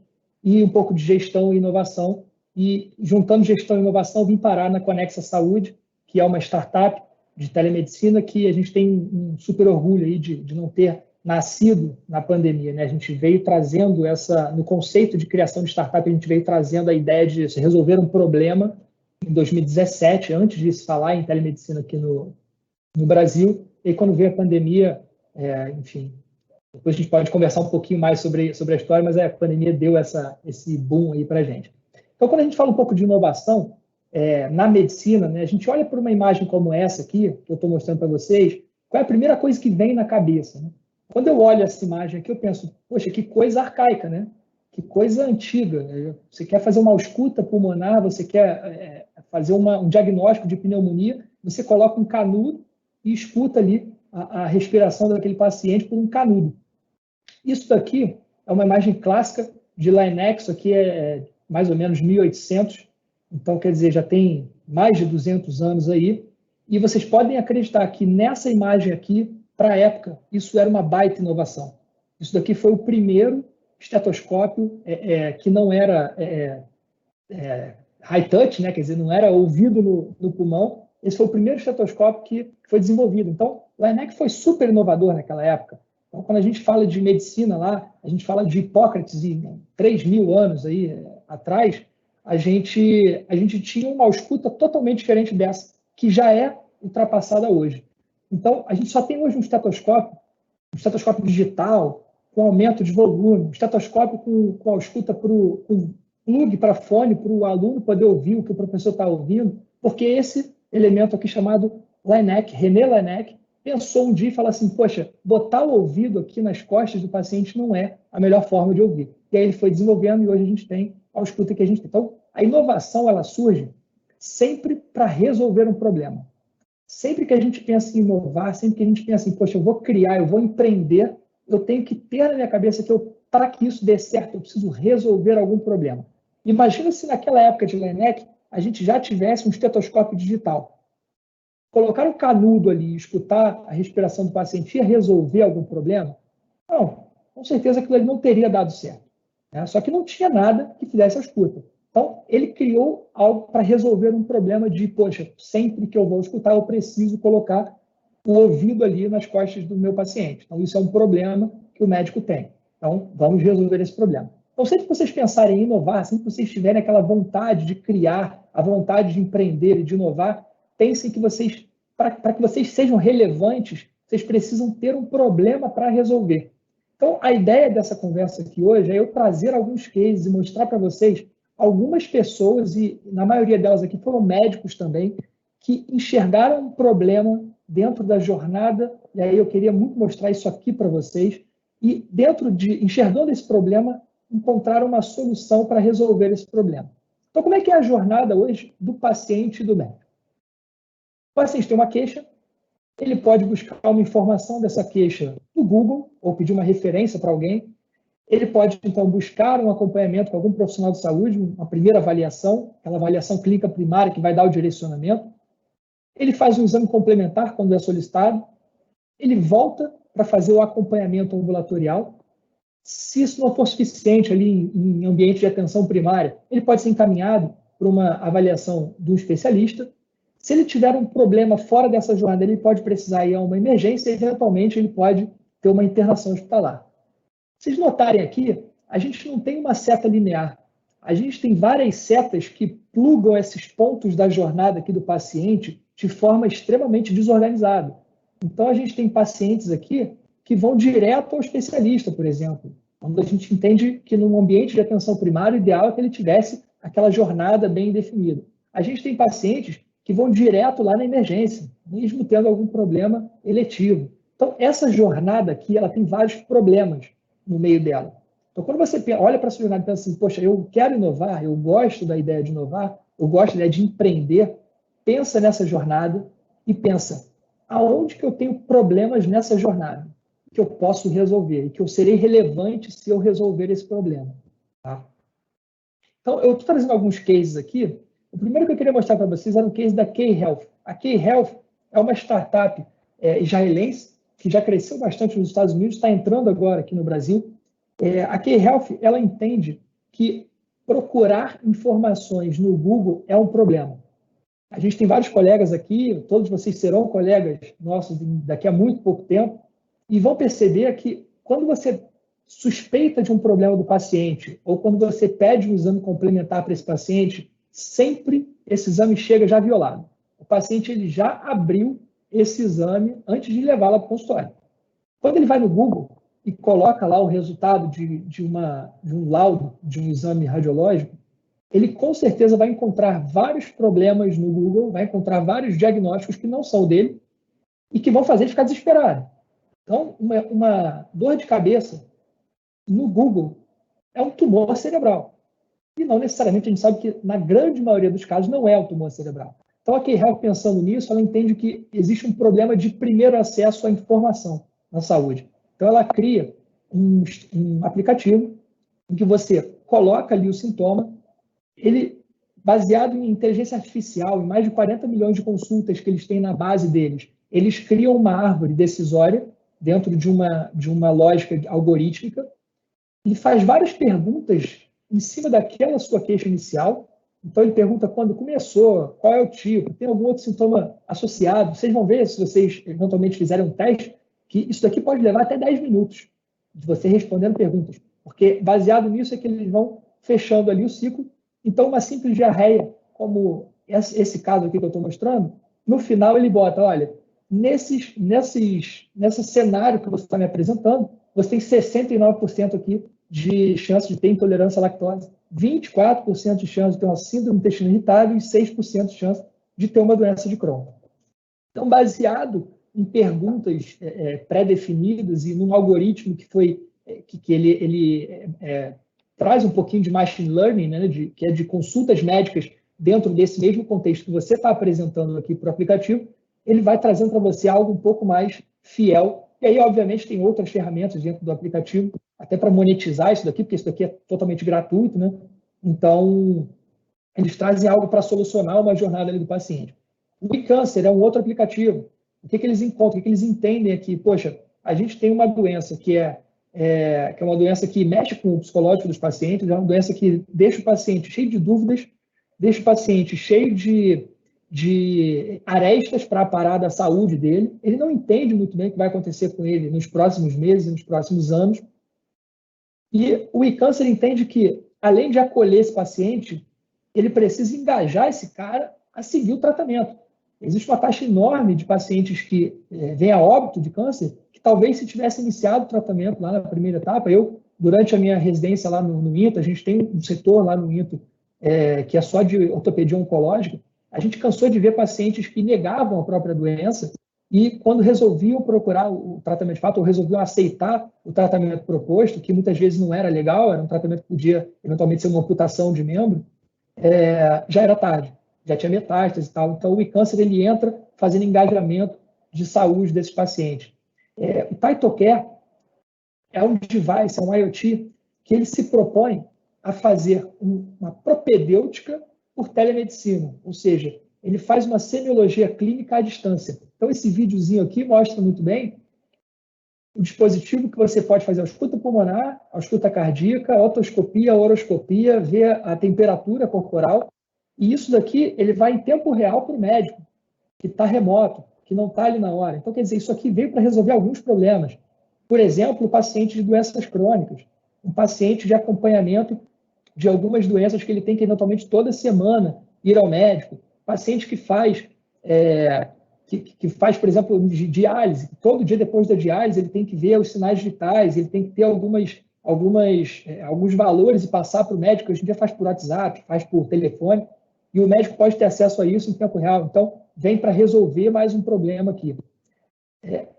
e um pouco de gestão e inovação. E, juntando gestão e inovação, vim parar na Conexa Saúde, que é uma startup de telemedicina que a gente tem um super orgulho aí de não ter nascido na pandemia, né? A gente veio trazendo no conceito de criação de startup, a gente veio trazendo a ideia de resolver um problema em 2017, antes de se falar em telemedicina aqui no Brasil. E quando veio a pandemia, enfim, depois a gente pode conversar um pouquinho mais sobre a história, mas a pandemia deu esse boom aí para a gente. Então, quando a gente fala um pouco de inovação na medicina, né, a gente olha para uma imagem como essa aqui, que eu estou mostrando para vocês, qual é a primeira coisa que vem na cabeça, né? Quando eu olho essa imagem aqui, eu penso, poxa, que coisa arcaica, né? Que coisa antiga. Você quer fazer uma ausculta pulmonar, você quer fazer um diagnóstico de pneumonia, você coloca um canudo e escuta ali a respiração daquele paciente por um canudo. Isso daqui é uma imagem clássica de Lynexo, aqui mais ou menos 1800, então, quer dizer, já tem mais de 200 anos aí, e vocês podem acreditar que nessa imagem aqui, para a época, isso era uma baita inovação. Isso daqui foi o primeiro estetoscópio que não era high touch, né? Quer dizer, não era ouvido no pulmão. Esse foi o primeiro estetoscópio que foi desenvolvido. Então, o Laennec foi super inovador naquela época. Então, quando a gente fala de medicina lá, a gente fala de Hipócrates e 3.000 anos aí atrás, a gente tinha uma ausculta totalmente diferente dessa, que já é ultrapassada hoje. Então, a gente só tem hoje um estetoscópio digital, com aumento de volume, um estetoscópio com a escuta com plug para fone, para o aluno poder ouvir o que o professor está ouvindo, porque esse elemento aqui chamado Laennec, René Laennec, pensou um dia e falou assim, poxa, botar o ouvido aqui nas costas do paciente não é a melhor forma de ouvir. E aí ele foi desenvolvendo e hoje a gente tem a escuta que a gente tem. Então, a inovação, ela surge sempre para resolver um problema. Sempre que a gente pensa em inovar, sempre que a gente pensa em, poxa, eu vou criar, eu vou empreender, eu tenho que ter na minha cabeça que para que isso dê certo, eu preciso resolver algum problema. Imagina se naquela época de Laennec a gente já tivesse um estetoscópio digital. Colocar um canudo ali e escutar a respiração do paciente ia resolver algum problema? Não, com certeza aquilo ali não teria dado certo. Né? Só que não tinha nada que fizesse a escuta. Então, ele criou algo para resolver um problema de, poxa, sempre que eu vou escutar, eu preciso colocar o ouvido ali nas costas do meu paciente. Então, isso é um problema que o médico tem. Então, vamos resolver esse problema. Então, sempre que vocês pensarem em inovar, sempre que vocês tiverem aquela vontade de criar, a vontade de empreender e de inovar, pensem que vocês, para que vocês sejam relevantes, vocês precisam ter um problema para resolver. Então, a ideia dessa conversa aqui hoje é eu trazer alguns cases e mostrar para vocês algumas pessoas, e na maioria delas aqui foram médicos também, que enxergaram um problema dentro da jornada, e aí eu queria muito mostrar isso aqui para vocês, e enxergando esse problema, encontraram uma solução para resolver esse problema. Então, como é que é a jornada hoje do paciente e do médico? O paciente tem uma queixa, ele pode buscar uma informação dessa queixa no Google, ou pedir uma referência para alguém. Ele pode, então, buscar um acompanhamento com algum profissional de saúde, uma primeira avaliação, aquela avaliação clínica primária que vai dar o direcionamento. Ele faz um exame complementar quando é solicitado. Ele volta para fazer o acompanhamento ambulatorial. Se isso não for suficiente ali em ambiente de atenção primária, ele pode ser encaminhado para uma avaliação do especialista. Se ele tiver um problema fora dessa jornada, ele pode precisar ir a uma emergência e, eventualmente, ele pode ter uma internação hospitalar. Vocês notarem aqui, a gente não tem uma seta linear. A gente tem várias setas que plugam esses pontos da jornada aqui do paciente de forma extremamente desorganizada. Então, a gente tem pacientes aqui que vão direto ao especialista, por exemplo. Quando a gente entende que num ambiente de atenção primária, o ideal é que ele tivesse aquela jornada bem definida. A gente tem pacientes que vão direto lá na emergência, mesmo tendo algum problema eletivo. Então, essa jornada aqui, ela tem vários problemas no meio dela. Então, quando você olha para essa jornada e pensa assim, poxa, eu quero inovar, eu gosto da ideia de inovar, eu gosto da ideia de empreender, pensa nessa jornada e pensa, aonde que eu tenho problemas nessa jornada que eu posso resolver e que eu serei relevante se eu resolver esse problema. Tá? Então, eu estou trazendo alguns cases aqui. O primeiro que eu queria mostrar para vocês era um case da K-Health. A K-Health é uma startup israelense que já cresceu bastante nos Estados Unidos, está entrando agora aqui no Brasil. A K-Health, ela entende que procurar informações no Google é um problema. A gente tem vários colegas aqui, todos vocês serão colegas nossos daqui a muito pouco tempo, e vão perceber que quando você suspeita de um problema do paciente, ou quando você pede um exame complementar para esse paciente, sempre esse exame chega já violado. O paciente ele já abriu esse exame antes de levá-lo para o consultório. Quando ele vai no Google e coloca lá o resultado de um laudo, de um exame radiológico, ele com certeza vai encontrar vários problemas no Google, vai encontrar vários diagnósticos que não são o dele e que vão fazer ele ficar desesperado. Então, uma dor de cabeça no Google é um tumor cerebral. E não necessariamente a gente sabe que, na grande maioria dos casos, não é um tumor cerebral. Então, a K-Health, pensando nisso, ela entende que existe um problema de primeiro acesso à informação na saúde. Então, ela cria um aplicativo em que você coloca ali o sintoma, ele, baseado em inteligência artificial, em mais de 40 milhões de consultas que eles têm na base deles, eles criam uma árvore decisória dentro de uma lógica algorítmica e faz várias perguntas em cima daquela sua queixa inicial. Então, ele pergunta quando começou, qual é o tipo, tem algum outro sintoma associado. Vocês vão ver, se vocês eventualmente fizerem um teste, que isso daqui pode levar até 10 minutos de você respondendo perguntas, porque baseado nisso é que eles vão fechando ali o ciclo. Então, uma simples diarreia, como esse caso aqui que eu estou mostrando, no final ele bota, olha, nesse cenário que você está me apresentando, você tem 69% aqui de chance de ter intolerância à lactose, 24% de chance de ter uma síndrome do intestino irritável e 6% de chance de ter uma doença de Crohn. Então, baseado em perguntas pré-definidas e num algoritmo que ele traz um pouquinho de machine learning, né, que é de consultas médicas dentro desse mesmo contexto que você está apresentando aqui para o aplicativo, ele vai trazendo para você algo um pouco mais fiel. E aí, obviamente, tem outras ferramentas dentro do aplicativo, até para monetizar isso daqui, porque isso daqui é totalmente gratuito, né? Então, eles trazem algo para solucionar uma jornada ali do paciente. O eCâncer é um outro aplicativo. O que eles encontram, o que eles entendem aqui? Poxa, a gente tem uma doença que é uma doença que mexe com o psicológico dos pacientes, é uma doença que deixa o paciente cheio de dúvidas, deixa o paciente cheio de arestas para parar da saúde dele. Ele não entende muito bem o que vai acontecer com ele nos próximos meses, nos próximos anos. E o eCâncer entende que, além de acolher esse paciente, ele precisa engajar esse cara a seguir o tratamento. Existe uma taxa enorme de pacientes que vêm a óbito de câncer, que talvez se tivesse iniciado o tratamento lá na primeira etapa. Durante a minha residência lá no INTO, a gente tem um setor lá no INTO que é só de ortopedia oncológica. A gente cansou de ver pacientes que negavam a própria doença e quando resolviam procurar o tratamento de fato, ou resolviam aceitar o tratamento proposto, que muitas vezes não era legal, era um tratamento que podia eventualmente ser uma amputação de membro, já era tarde, já tinha metástase e tal. Então, o eCâncer ele entra fazendo engajamento de saúde desses pacientes. O TytoCare é um device, é um IoT, que ele se propõe a fazer uma propedêutica por telemedicina, ou seja, ele faz uma semiologia clínica à distância. Então, esse videozinho aqui mostra muito bem o dispositivo que você pode fazer a ausculta pulmonar, a ausculta cardíaca, a otoscopia, a horoscopia, ver a temperatura corporal. E isso daqui ele vai em tempo real para o médico, que está remoto, que não está ali na hora. Então, quer dizer, isso aqui veio para resolver alguns problemas. Por exemplo, o paciente de doenças crônicas, um paciente de acompanhamento de algumas doenças que ele tem que, eventualmente, toda semana ir ao médico. Paciente que faz, por exemplo, diálise. Todo dia depois da diálise, ele tem que ver os sinais vitais, ele tem que ter alguns valores e passar para o médico. Hoje em dia faz por WhatsApp, faz por telefone, e o médico pode ter acesso a isso em tempo real. Então, vem para resolver mais um problema aqui.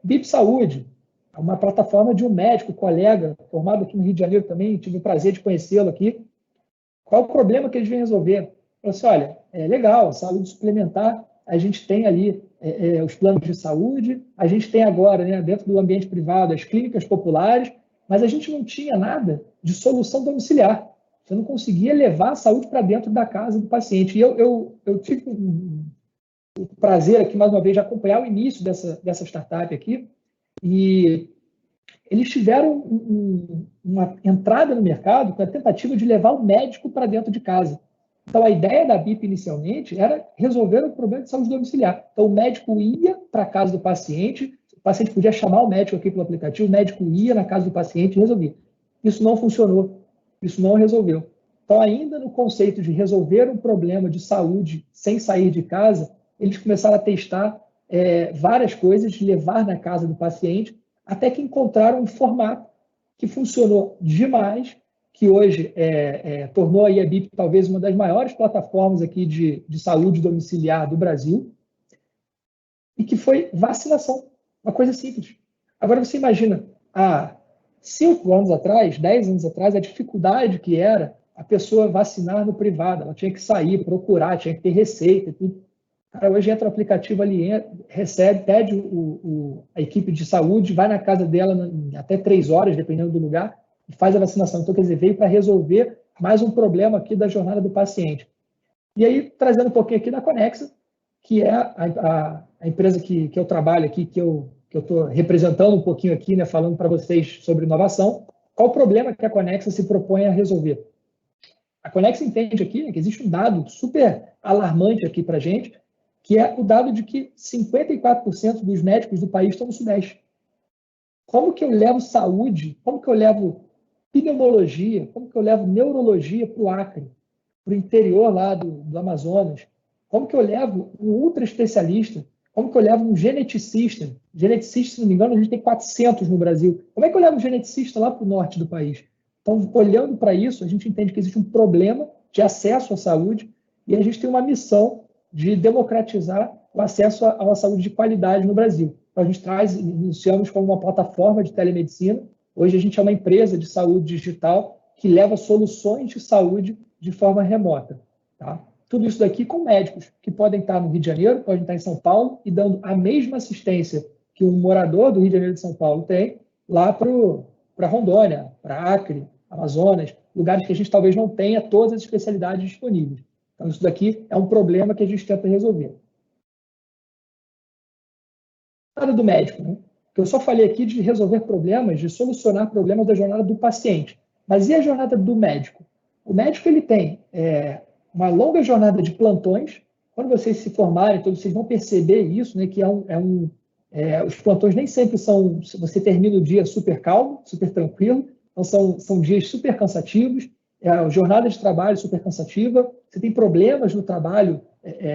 BIP Saúde, uma plataforma de um médico, colega, formado aqui no Rio de Janeiro também, tive o prazer de conhecê-lo aqui. Qual o problema que eles vêm resolver? Falei assim, olha, é legal, saúde suplementar, a gente tem ali os planos de saúde, a gente tem agora, né, dentro do ambiente privado, as clínicas populares, mas a gente não tinha nada de solução domiciliar. Você não conseguia levar a saúde para dentro da casa do paciente. E eu tive o prazer aqui, mais uma vez, de acompanhar o início dessa startup aqui, e eles tiveram uma entrada no mercado com a tentativa de levar o médico para dentro de casa. Então, a ideia da BIP inicialmente era resolver o problema de saúde domiciliar. Então, o médico ia para a casa do paciente, o paciente podia chamar o médico aqui pelo aplicativo, o médico ia na casa do paciente e resolvia. Isso não funcionou, isso não resolveu. Então, ainda no conceito de resolver um problema de saúde sem sair de casa, eles começaram a testar várias coisas, de levar na casa do paciente, até que encontraram um formato que funcionou demais, que hoje tornou a BIP talvez uma das maiores plataformas aqui de saúde domiciliar do Brasil, e que foi vacinação, uma coisa simples. Agora você imagina, há 5 anos atrás, 10 anos atrás, a dificuldade que era a pessoa vacinar no privado, ela tinha que sair, procurar, tinha que ter receita e tudo. Cara, hoje entra o aplicativo ali, recebe, pede a equipe de saúde, vai na casa dela até 3 horas, dependendo do lugar, e faz a vacinação. Então, quer dizer, veio para resolver mais um problema aqui da jornada do paciente. E aí, trazendo um pouquinho aqui da Conexa, que é a empresa que eu trabalho aqui, que eu estou representando um pouquinho aqui, né, falando para vocês sobre inovação. Qual o problema que a Conexa se propõe a resolver? A Conexa entende aqui, né, que existe um dado super alarmante aqui para a gente, que é o dado de que 54% dos médicos do país estão no Sudeste. Como que eu levo saúde, como que eu levo pneumologia, como que eu levo neurologia para o Acre, para o interior lá do Amazonas? Como que eu levo um ultra especialista? Como que eu levo um geneticista? Geneticista, se não me engano, a gente tem 400 no Brasil. Como é que eu levo um geneticista lá para o norte do país? Então, olhando para isso, a gente entende que existe um problema de acesso à saúde e a gente tem uma missão de democratizar o acesso a uma saúde de qualidade no Brasil. Então, a gente iniciamos como uma plataforma de telemedicina. Hoje a gente é uma empresa de saúde digital que leva soluções de saúde de forma remota. Tá? Tudo isso daqui com médicos que podem estar no Rio de Janeiro, podem estar em São Paulo e dando a mesma assistência que um morador do Rio de Janeiro e de São Paulo tem lá para Rondônia, para Acre, Amazonas, lugares que a gente talvez não tenha todas as especialidades disponíveis. Então, isso daqui é um problema que a gente tenta resolver. Nada do médico, né? Eu só falei aqui de resolver problemas, de solucionar problemas da jornada do paciente. Mas e a jornada do médico? O médico ele tem uma longa jornada de plantões. Quando vocês se formarem, então vocês vão perceber isso, né, que os plantões nem sempre são... Você termina o dia super calmo, super tranquilo. Então, são dias super cansativos. A jornada de trabalho super cansativa. Você tem problemas no trabalho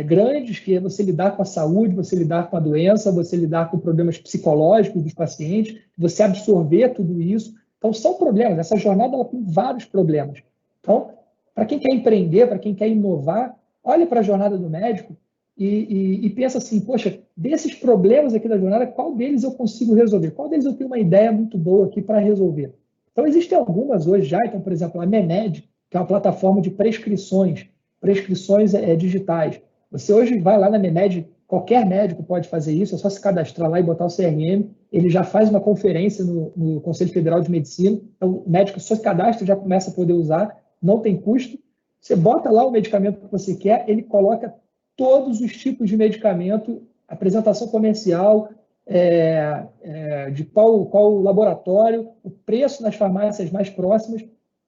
grandes, que é você lidar com a saúde, você lidar com a doença, você lidar com problemas psicológicos dos pacientes, você absorver tudo isso. Então, são problemas. Essa jornada ela tem vários problemas. Então, para quem quer empreender, para quem quer inovar, olhe para a jornada do médico e pensa assim, poxa, desses problemas aqui da jornada, qual deles eu consigo resolver? Qual deles eu tenho uma ideia muito boa aqui para resolver? Então, existem algumas hoje já. Então, por exemplo, a Memed, que é uma plataforma de prescrições digitais. Você hoje vai lá na Memed, qualquer médico pode fazer isso, é só se cadastrar lá e botar o CRM, ele já faz uma conferência no Conselho Federal de Medicina, então o médico só se cadastra e já começa a poder usar, não tem custo, você bota lá o medicamento que você quer, ele coloca todos os tipos de medicamento, apresentação comercial, de qual laboratório, o preço nas farmácias mais próximas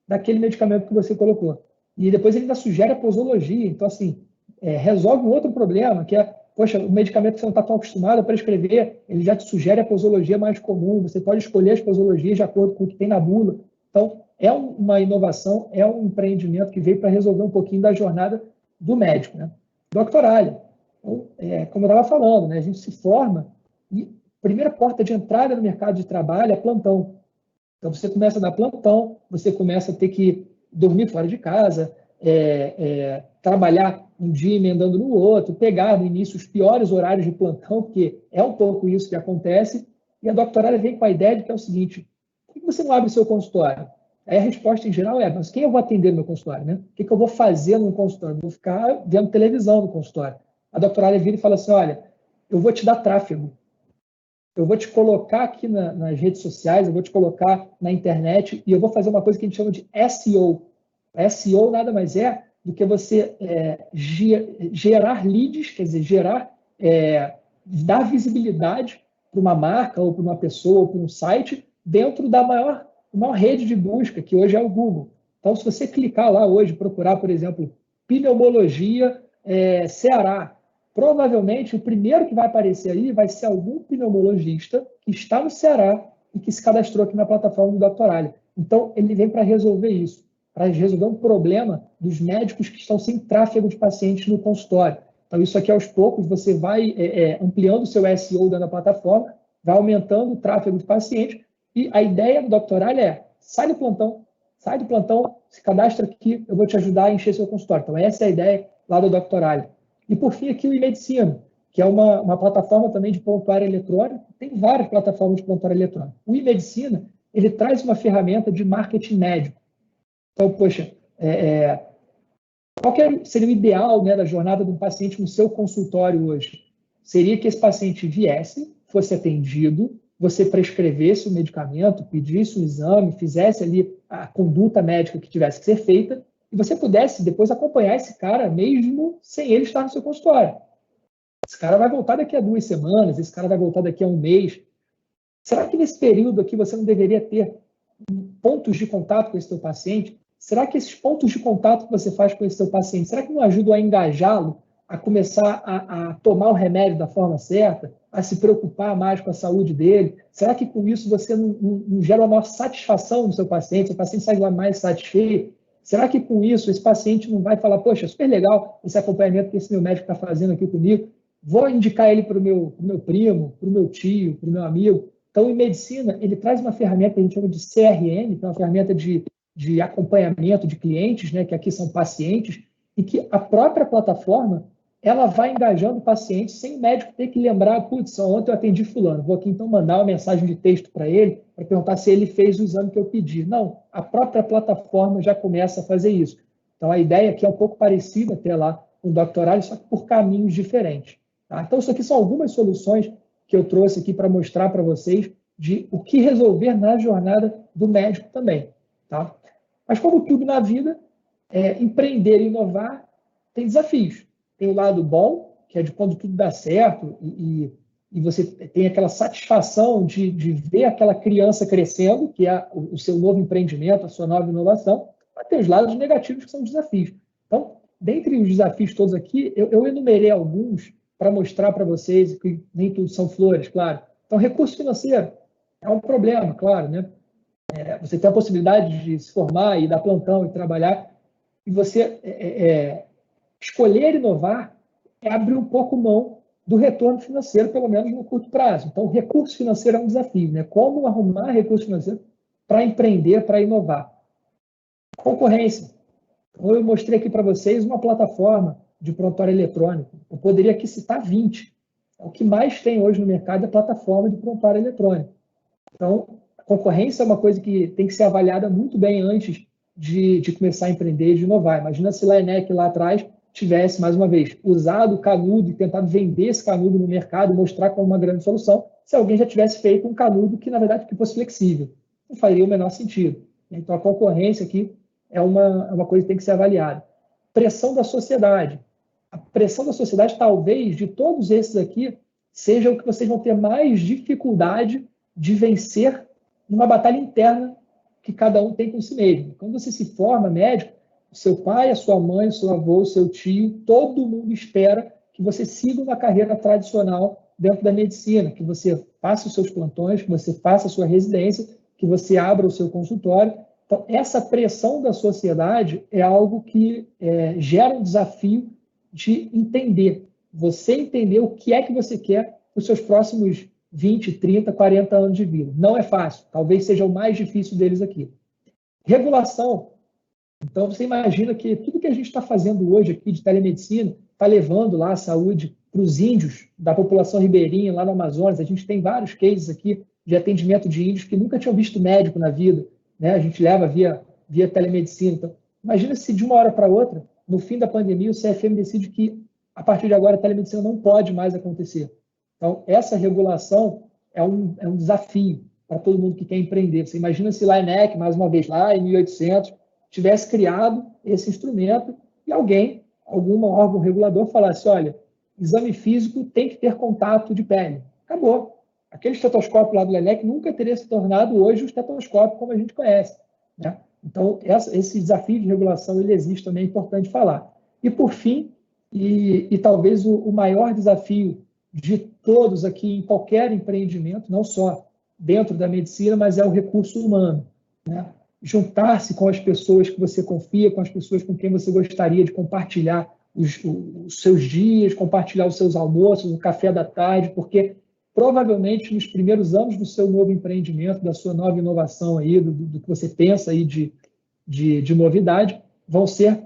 daquele medicamento que você colocou. E depois ele ainda sugere a posologia. Então, assim, resolve um outro problema, que é, poxa, o medicamento que você não está tão acostumado a prescrever, ele já te sugere a posologia mais comum, você pode escolher as posologias de acordo com o que tem na bula. Então, é uma inovação, é um empreendimento que veio para resolver um pouquinho da jornada do médico, né? Doctoralia. Então, como eu estava falando, né, a gente se forma e a primeira porta de entrada no mercado de trabalho é plantão. Então, você começa a dar plantão, você começa a ter que dormir fora de casa, trabalhar um dia emendando no outro, pegar no início os piores horários de plantão, porque é um pouco isso que acontece, e a Doctoralia vem com a ideia de que é o seguinte: por que você não abre o seu consultório? Aí a resposta em geral é, mas quem eu vou atender no meu consultório, né? O que eu vou fazer no consultório? Eu vou ficar vendo televisão no consultório. A Doctoralia vira e fala assim, olha, eu vou te dar tráfego, eu vou te colocar aqui nas redes sociais, eu vou te colocar na internet e eu vou fazer uma coisa que a gente chama de SEO. SEO nada mais é do que você gerar leads, quer dizer, dar visibilidade para uma marca ou para uma pessoa ou para um site dentro da maior rede de busca, que hoje é o Google. Então, se você clicar lá hoje, procurar, por exemplo, pneumologia Ceará, provavelmente o primeiro que vai aparecer aí vai ser algum pneumologista que está no Ceará e que se cadastrou aqui na plataforma do Doctoralia. Então, ele vem para resolver isso, para resolver um problema dos médicos que estão sem tráfego de pacientes no consultório. Então, isso aqui, aos poucos, você vai ampliando o seu SEO dentro da plataforma, vai aumentando o tráfego de pacientes, e a ideia do Doctoralia é, sai do plantão, se cadastra aqui, eu vou te ajudar a encher seu consultório. Então, essa é a ideia lá do Doctoralia. E, por fim, aqui o eMedicina, que é uma plataforma também de prontuário eletrônico. Tem várias plataformas de prontuário eletrônico. O eMedicina, ele traz uma ferramenta de marketing médico. Então, poxa, qual seria o ideal, né, da jornada de um paciente no seu consultório hoje? Seria que esse paciente viesse, fosse atendido, você prescrevesse o medicamento, pedisse o exame, fizesse ali a conduta médica que tivesse que ser feita, e você pudesse depois acompanhar esse cara mesmo sem ele estar no seu consultório. Esse cara vai voltar daqui a 2 semanas, esse cara vai voltar daqui a 1 mês. Será que nesse período aqui você não deveria ter pontos de contato com esse seu paciente? Será que esses pontos de contato que você faz com esse seu paciente, será que não ajudam a engajá-lo, a começar a tomar o remédio da forma certa, a se preocupar mais com a saúde dele? Será que com isso você não gera uma maior satisfação no seu paciente sai lá mais satisfeito? Será que com isso esse paciente não vai falar, poxa, super legal esse acompanhamento que esse meu médico está fazendo aqui comigo, vou indicar ele para o meu primo, para o meu tio, para o meu amigo. Então, em medicina, ele traz uma ferramenta que a gente chama de CRM, que é uma ferramenta de acompanhamento de clientes, né, que aqui são pacientes, e que a própria plataforma ela vai engajando o paciente sem o médico ter que lembrar, putz, ontem eu atendi fulano, vou aqui então mandar uma mensagem de texto para ele, para perguntar se ele fez o exame que eu pedi. Não, a própria plataforma já começa a fazer isso. Então, a ideia aqui é um pouco parecida até lá com o Doctorali, só que por caminhos diferentes. Tá? Então, isso aqui são algumas soluções que eu trouxe aqui para mostrar para vocês de o que resolver na jornada do médico também. Tá? Mas, como tudo na vida, empreender e inovar tem desafios. Tem o lado bom, que é de quando tudo dá certo e você tem aquela satisfação de ver aquela criança crescendo, que é o seu novo empreendimento, a sua nova inovação, mas tem os lados negativos, que são os desafios. Então, dentre os desafios todos aqui, eu enumerei alguns para mostrar para vocês que nem tudo são flores, claro. Então, recurso financeiro é um problema, claro, né? Você tem a possibilidade de se formar e dar plantão e trabalhar, e você escolher inovar é abrir um pouco mão do retorno financeiro, pelo menos no curto prazo. Então, o recurso financeiro é um desafio, né? Como arrumar recurso financeiro para empreender, para inovar? Concorrência. Então, eu mostrei aqui para vocês uma plataforma de prontuário eletrônico. Eu poderia aqui citar 20. O que mais tem hoje no mercado é plataforma de prontuário eletrônico. Então, a concorrência é uma coisa que tem que ser avaliada muito bem antes de começar a empreender e de inovar. Imagina se a ENEC lá atrás tivesse, mais uma vez, usado o canudo e tentado vender esse canudo no mercado e mostrar como uma grande solução, se alguém já tivesse feito um canudo que, na verdade, que fosse flexível. Não faria o menor sentido. Então, a concorrência aqui é uma coisa que tem que ser avaliada. Pressão da sociedade. A pressão da sociedade, talvez, de todos esses aqui, seja o que vocês vão ter mais dificuldade de vencer numa batalha interna que cada um tem com si mesmo. Quando você se forma médico, o seu pai, a sua mãe, o seu avô, o seu tio, todo mundo espera que você siga uma carreira tradicional dentro da medicina, que você faça os seus plantões, que você faça a sua residência, que você abra o seu consultório. Então, essa pressão da sociedade é algo que gera um desafio de entender. Você entender o que é que você quer para os seus próximos 20, 30, 40 anos de vida. Não é fácil. Talvez seja o mais difícil deles aqui. Regulação. Então, você imagina que tudo que a gente está fazendo hoje aqui de telemedicina está levando lá a saúde para os índios da população ribeirinha lá no Amazonas. A gente tem vários cases aqui de atendimento de índios que nunca tinham visto médico na vida, né? A gente leva via telemedicina. Então, imagina se de uma hora para outra, no fim da pandemia, o CFM decide que, a partir de agora, a telemedicina não pode mais acontecer. Então, essa regulação é um desafio para todo mundo que quer empreender. Você imagina se lá a ENEC, mais uma vez, lá em 1800, tivesse criado esse instrumento e algum órgão regulador falasse, olha, exame físico tem que ter contato de pele. Acabou. Aquele estetoscópio lá do ENEC nunca teria se tornado hoje o estetoscópio como a gente conhece, né? Então, esse desafio de regulação, ele existe também, é importante falar. E, por fim, e talvez o maior desafio de todos aqui em qualquer empreendimento, não só dentro da medicina, mas é o recurso humano, né? Juntar-se com as pessoas que você confia, com as pessoas com quem você gostaria de compartilhar os seus dias, compartilhar os seus almoços, o café da tarde, porque provavelmente nos primeiros anos do seu novo empreendimento, da sua nova inovação aí, do que você pensa aí de novidade, vão ser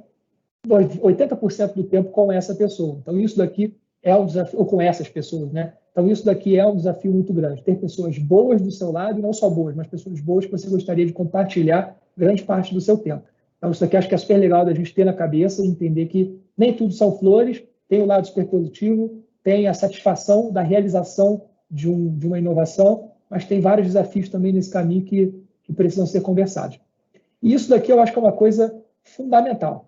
80% do tempo com essa pessoa. Então, isso daqui é um desafio, ou com essas pessoas, né? Então, isso daqui é um desafio muito grande. Ter pessoas boas do seu lado, e não só boas, mas pessoas boas que você gostaria de compartilhar grande parte do seu tempo. Então, isso daqui acho que é super legal da gente ter na cabeça e entender que nem tudo são flores, tem o lado super positivo, tem a satisfação da realização de uma inovação, mas tem vários desafios também nesse caminho que precisam ser conversados. E isso daqui eu acho que é uma coisa fundamental.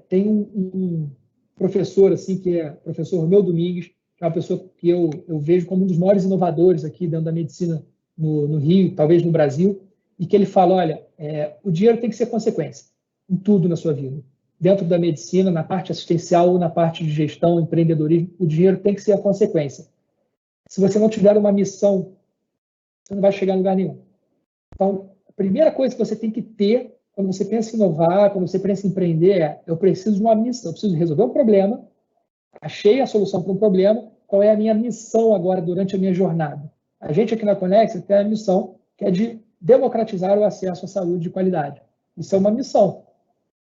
Tem um professor, assim, que é o professor Romeu Domingues, que é uma pessoa que eu vejo como um dos maiores inovadores aqui dentro da medicina no Rio, talvez no Brasil, e que ele fala, olha, o dinheiro tem que ser consequência em tudo na sua vida. Dentro da medicina, na parte assistencial ou na parte de gestão, empreendedorismo, o dinheiro tem que ser a consequência. Se você não tiver uma missão, você não vai chegar a lugar nenhum. Então, a primeira coisa que você tem que ter quando você pensa em inovar, quando você pensa em empreender, eu preciso de uma missão, eu preciso resolver um problema achei a solução para um problema, qual é a minha missão agora durante a minha jornada? A gente aqui na Connexa tem a missão que é de democratizar o acesso à saúde de qualidade. Isso é uma missão.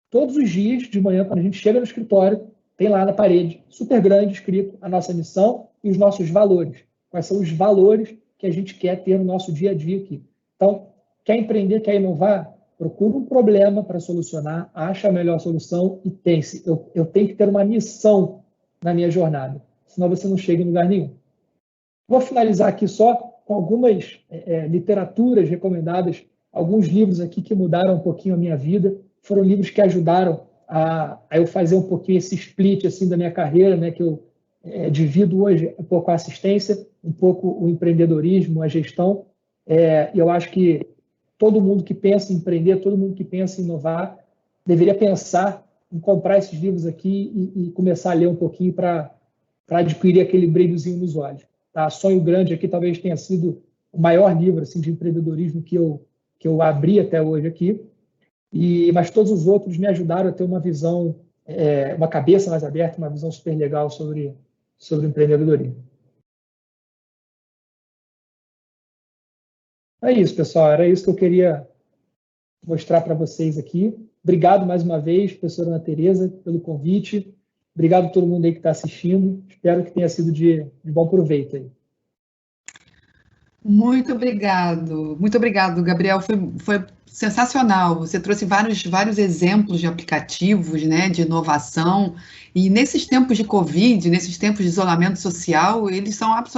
Todos os dias, de manhã, quando a gente chega no escritório, tem lá na parede, super grande, escrito a nossa missão e os nossos valores. Quais são os valores que a gente quer ter no nosso dia a dia aqui. Então, quer empreender, quer inovar? Procura um problema para solucionar, acha a melhor solução e pense. Eu tenho que ter uma missão na minha jornada, senão você não chega em lugar nenhum. Vou finalizar aqui só com algumas literaturas recomendadas, alguns livros aqui que mudaram um pouquinho a minha vida, foram livros que ajudaram a eu fazer um pouquinho esse split assim, da minha carreira, né, que eu divido hoje um pouco a assistência, um pouco o empreendedorismo, a gestão. Eu acho que todo mundo que pensa em empreender, todo mundo que pensa em inovar, deveria pensar em comprar esses livros aqui e começar a ler um pouquinho para adquirir aquele brilhozinho nos olhos. Tá? Sonho Grande aqui talvez tenha sido o maior livro assim, de empreendedorismo que eu abri até hoje aqui, mas todos os outros me ajudaram a ter uma visão, uma cabeça mais aberta, uma visão super legal sobre o empreendedorismo. É isso, pessoal. Era isso que eu queria mostrar para vocês aqui. Obrigado mais uma vez, professora Ana Tereza, pelo convite. Obrigado a todo mundo aí que está assistindo. Espero que tenha sido de bom proveito aí. Muito obrigado, Gabriel. Foi sensacional. Você trouxe vários exemplos de aplicativos, né, de inovação. E nesses tempos de Covid, nesses tempos de isolamento social,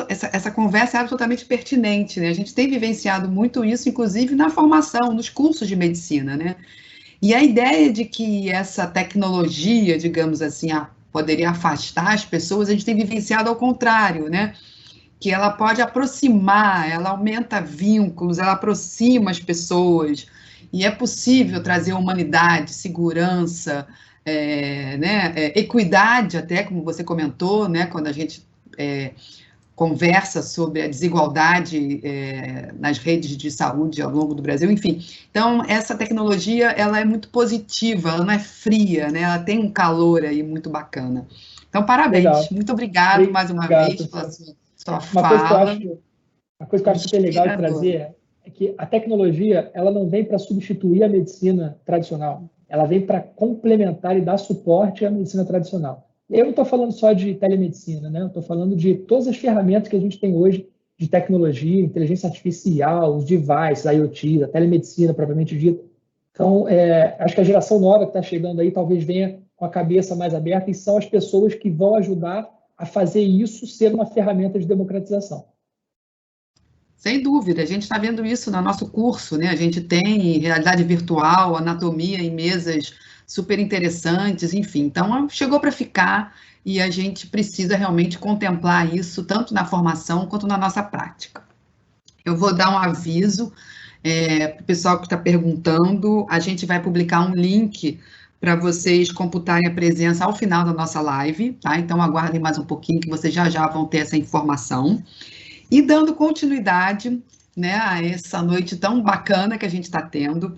essa conversa é absolutamente pertinente, né? A gente tem vivenciado muito isso, inclusive na formação, nos cursos de medicina, né? E a ideia de que essa tecnologia, digamos assim, poderia afastar as pessoas, a gente tem vivenciado ao contrário, né? Que ela pode aproximar, ela aumenta vínculos, ela aproxima as pessoas, e é possível trazer humanidade, segurança, né, equidade até, como você comentou, né, quando a gente conversa sobre a desigualdade nas redes de saúde ao longo do Brasil, enfim. Então, essa tecnologia, ela é muito positiva, ela não é fria, né, ela tem um calor aí muito bacana. Então, parabéns, Legal. Muito obrigado mais uma vez pela sua fala. Uma coisa que eu acho super legal de trazer é que a tecnologia, ela não vem para substituir a medicina tradicional, ela vem para complementar e dar suporte à medicina tradicional. Eu não estou falando só de telemedicina, né? Eu estou falando de todas as ferramentas que a gente tem hoje de tecnologia, inteligência artificial, os devices, a IoT, a telemedicina propriamente dita. Então, acho que a geração nova que está chegando aí talvez venha com a cabeça mais aberta e são as pessoas que vão ajudar a fazer isso ser uma ferramenta de democratização. Sem dúvida, a gente está vendo isso no nosso curso, né? A gente tem realidade virtual, anatomia em mesas super interessantes, enfim. Então, chegou para ficar e a gente precisa realmente contemplar isso, tanto na formação quanto na nossa prática. Eu vou dar um aviso para o pessoal que está perguntando, a gente vai publicar um link para vocês computarem a presença ao final da nossa live, tá? Então, aguardem mais um pouquinho que vocês já vão ter essa informação. E dando continuidade, né, a essa noite tão bacana que a gente está tendo,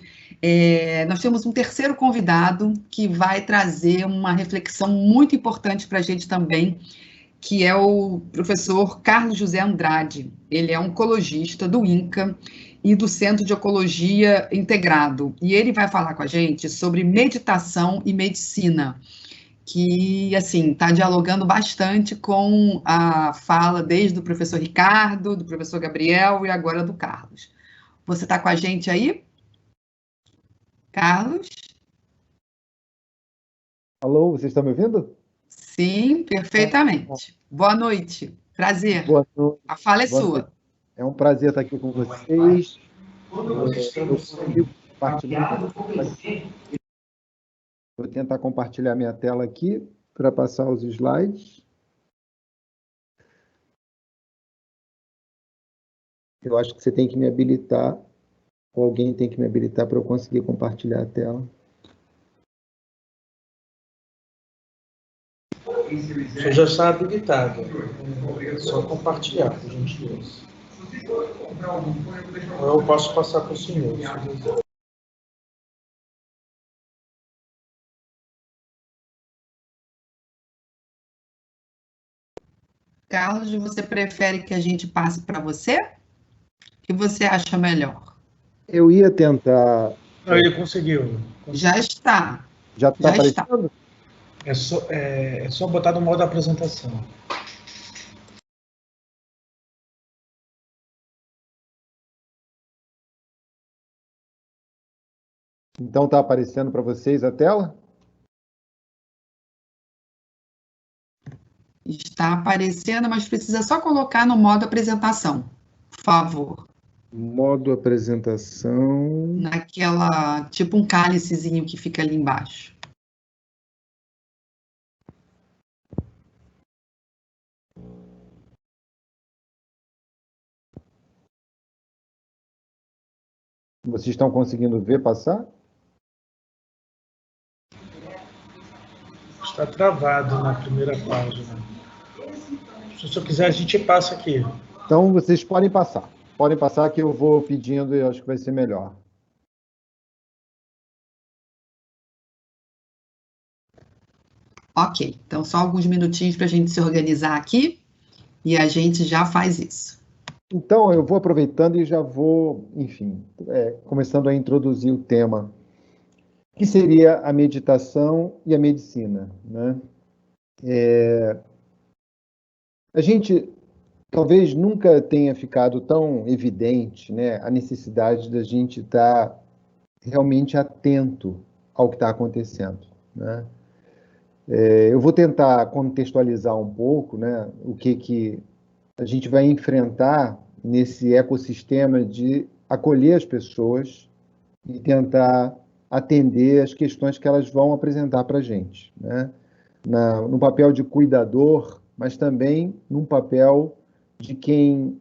nós temos um terceiro convidado que vai trazer uma reflexão muito importante para a gente também, que é o professor Carlos José Andrade. Ele é oncologista do INCA e do Centro de Oncologia Integrado. E ele vai falar com a gente sobre meditação e medicina, que, assim, está dialogando bastante com a fala desde do professor Ricardo, do professor Gabriel e agora do Carlos. Você está com a gente aí? Carlos? Alô, vocês estão me ouvindo? Sim, perfeitamente. Boa noite. Prazer. Boa noite. A fala é sua. Noite. É um prazer estar aqui com vocês. Vou tentar compartilhar minha tela aqui para passar os slides. Eu acho que você tem que me habilitar, ou alguém tem que me habilitar para eu conseguir compartilhar a tela. Você já está habilitado. É só compartilhar, por gentileza. Ou eu posso passar para o senhor, se quiser. Carlos, você prefere que a gente passe para você? O que você acha melhor? Eu ia tentar. Não, ele conseguiu. Já está. Já está aparecendo? É só botar no modo apresentação. Então está aparecendo para vocês a tela? Está aparecendo, mas precisa só colocar no modo apresentação, por favor. Modo apresentação. Naquela, tipo um cálicezinho que fica ali embaixo. Vocês estão conseguindo ver passar? Está travado na primeira página. Se eu quiser, a gente passa aqui. Então vocês podem passar. Podem passar que eu vou pedindo e eu acho que vai ser melhor. Ok, então só alguns minutinhos para a gente se organizar aqui e a gente já faz isso. Então eu vou aproveitando e já vou, enfim, começando a introduzir o tema, que seria a meditação e a medicina, né? A gente talvez nunca tenha ficado tão evidente, né, a necessidade da gente estar realmente atento ao que está acontecendo, né? Eu vou tentar contextualizar um pouco, né, o que a gente vai enfrentar nesse ecossistema de acolher as pessoas e tentar atender as questões que elas vão apresentar para a gente, né? No papel de cuidador, mas também num papel de quem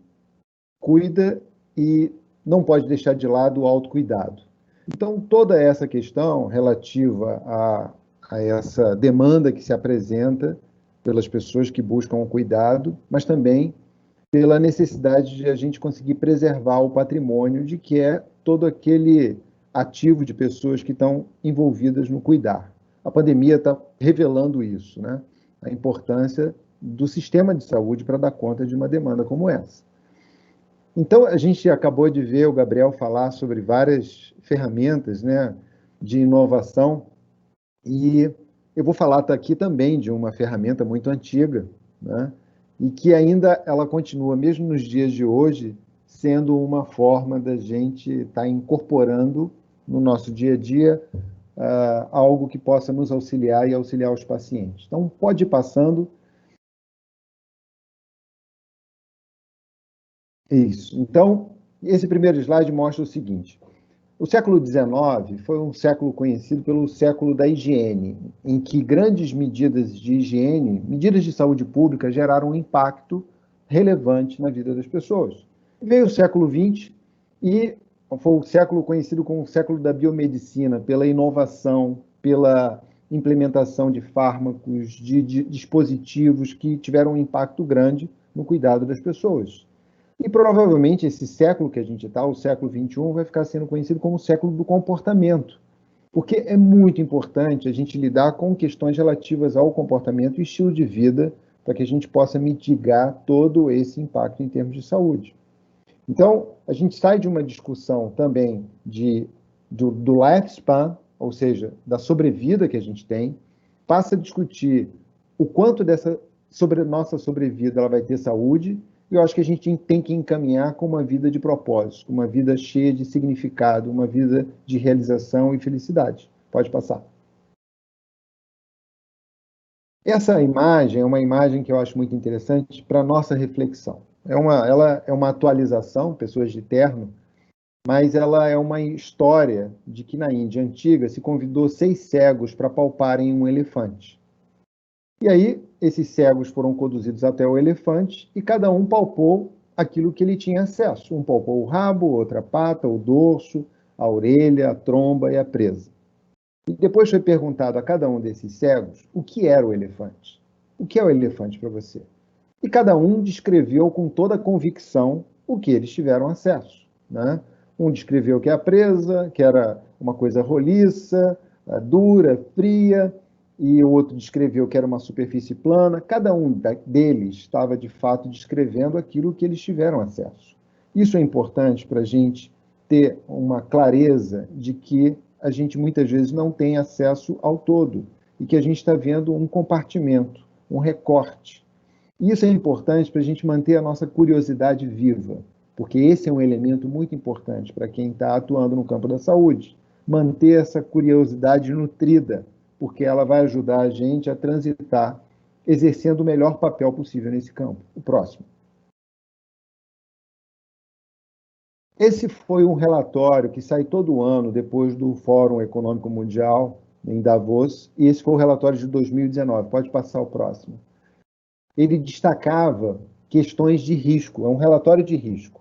cuida e não pode deixar de lado o autocuidado. Então, toda essa questão relativa a essa demanda que se apresenta pelas pessoas que buscam o cuidado, mas também pela necessidade de a gente conseguir preservar o patrimônio de que é todo aquele ativo de pessoas que estão envolvidas no cuidar. A pandemia está revelando isso, né? A importância do sistema de saúde para dar conta de uma demanda como essa. Então, a gente acabou de ver o Gabriel falar sobre várias ferramentas, né, de inovação, e eu vou falar aqui também de uma ferramenta muito antiga, né, e que ainda ela continua, mesmo nos dias de hoje, sendo uma forma da gente estar incorporando no nosso dia a dia algo que possa nos auxiliar e auxiliar os pacientes. Então, pode ir passando. Isso. Então, esse primeiro slide mostra o seguinte. O século XIX foi um século conhecido pelo século da higiene, em que grandes medidas de higiene, medidas de saúde pública, geraram um impacto relevante na vida das pessoas. Veio o século XX e foi o século conhecido como o século da biomedicina, pela inovação, pela implementação de fármacos, de dispositivos que tiveram um impacto grande no cuidado das pessoas. E provavelmente esse século que a gente está, o século XXI, vai ficar sendo conhecido como o século do comportamento, porque é muito importante a gente lidar com questões relativas ao comportamento e estilo de vida para que a gente possa mitigar todo esse impacto em termos de saúde. Então, a gente sai de uma discussão também do lifespan, ou seja, da sobrevida que a gente tem, passa a discutir o quanto dessa nossa sobrevida ela vai ter saúde. E eu acho que a gente tem que encaminhar com uma vida de propósito, uma vida cheia de significado, uma vida de realização e felicidade. Pode passar. Essa imagem é uma imagem que eu acho muito interessante para a nossa reflexão. Ela é uma atualização, pessoas de terno, mas ela é uma história de que na Índia antiga se convidou 6 cegos para palparem um elefante. E aí, esses cegos foram conduzidos até o elefante e cada um palpou aquilo que ele tinha acesso. Um palpou o rabo, outra a pata, o dorso, a orelha, a tromba e a presa. E depois foi perguntado a cada um desses cegos o que era o elefante. O que é o elefante para você? E cada um descreveu com toda a convicção o que eles tiveram acesso, né? Um descreveu que é a presa, que era uma coisa roliça, dura, fria. e o outro descreveu que era uma superfície plana. Cada um deles estava, de fato, descrevendo aquilo que eles tiveram acesso. Isso é importante para a gente ter uma clareza de que a gente muitas vezes não tem acesso ao todo e que a gente está vendo um compartimento, um recorte. Isso é importante para a gente manter a nossa curiosidade viva, porque esse é um elemento muito importante para quem está atuando no campo da saúde. Manter essa curiosidade nutrida, porque ela vai ajudar a gente a transitar, exercendo o melhor papel possível nesse campo. O próximo. Esse foi um relatório que sai todo ano, depois do Fórum Econômico Mundial, em Davos, e esse foi o relatório de 2019. Pode passar o próximo. Ele destacava questões de risco, é um relatório de risco.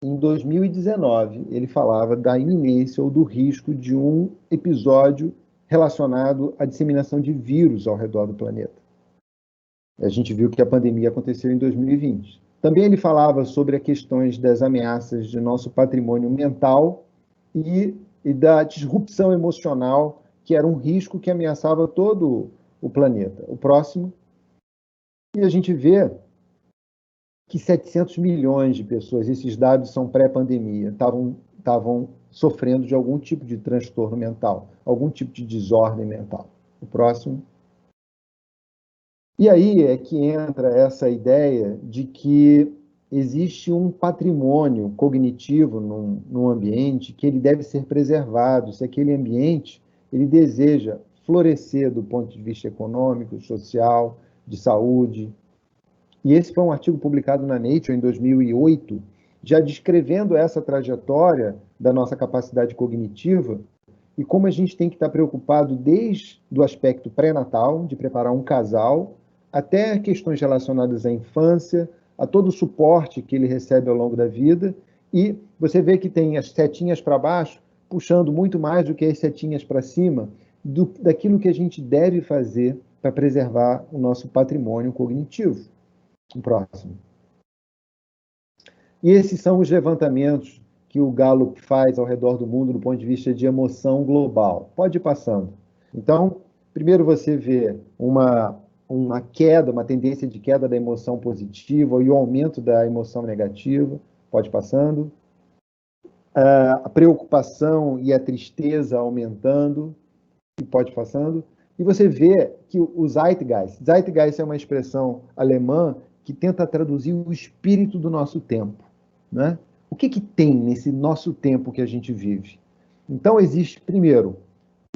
Em 2019, ele falava da iminência ou do risco de um episódio relacionado à disseminação de vírus ao redor do planeta. A gente viu que a pandemia aconteceu em 2020. Também ele falava sobre as questões das ameaças de nosso patrimônio mental e da disrupção emocional, que era um risco que ameaçava todo o planeta. O próximo. E a gente vê que 700 milhões de pessoas, esses dados são pré-pandemia, estavam sofrendo de algum tipo de transtorno mental, algum tipo de desordem mental. O próximo. E aí é que entra essa ideia de que existe um patrimônio cognitivo num ambiente que ele deve ser preservado, se aquele ambiente ele deseja florescer do ponto de vista econômico, social, de saúde. E esse foi um artigo publicado na Nature em 2008, já descrevendo essa trajetória da nossa capacidade cognitiva e como a gente tem que estar preocupado desde o aspecto pré-natal, de preparar um casal, até questões relacionadas à infância, a todo o suporte que ele recebe ao longo da vida. E você vê que tem as setinhas para baixo, puxando muito mais do que as setinhas para cima, daquilo que a gente deve fazer para preservar o nosso patrimônio cognitivo. O próximo. E esses são os levantamentos que o Gallup faz ao redor do mundo do ponto de vista de emoção global. Pode ir passando. Então, primeiro você vê uma queda, uma tendência de queda da emoção positiva e o aumento da emoção negativa. Pode ir passando. A preocupação e a tristeza aumentando. E pode ir passando. E você vê que o Zeitgeist é uma expressão alemã que tenta traduzir o espírito do nosso tempo, né? O que tem nesse nosso tempo que a gente vive? Então, existe, primeiro,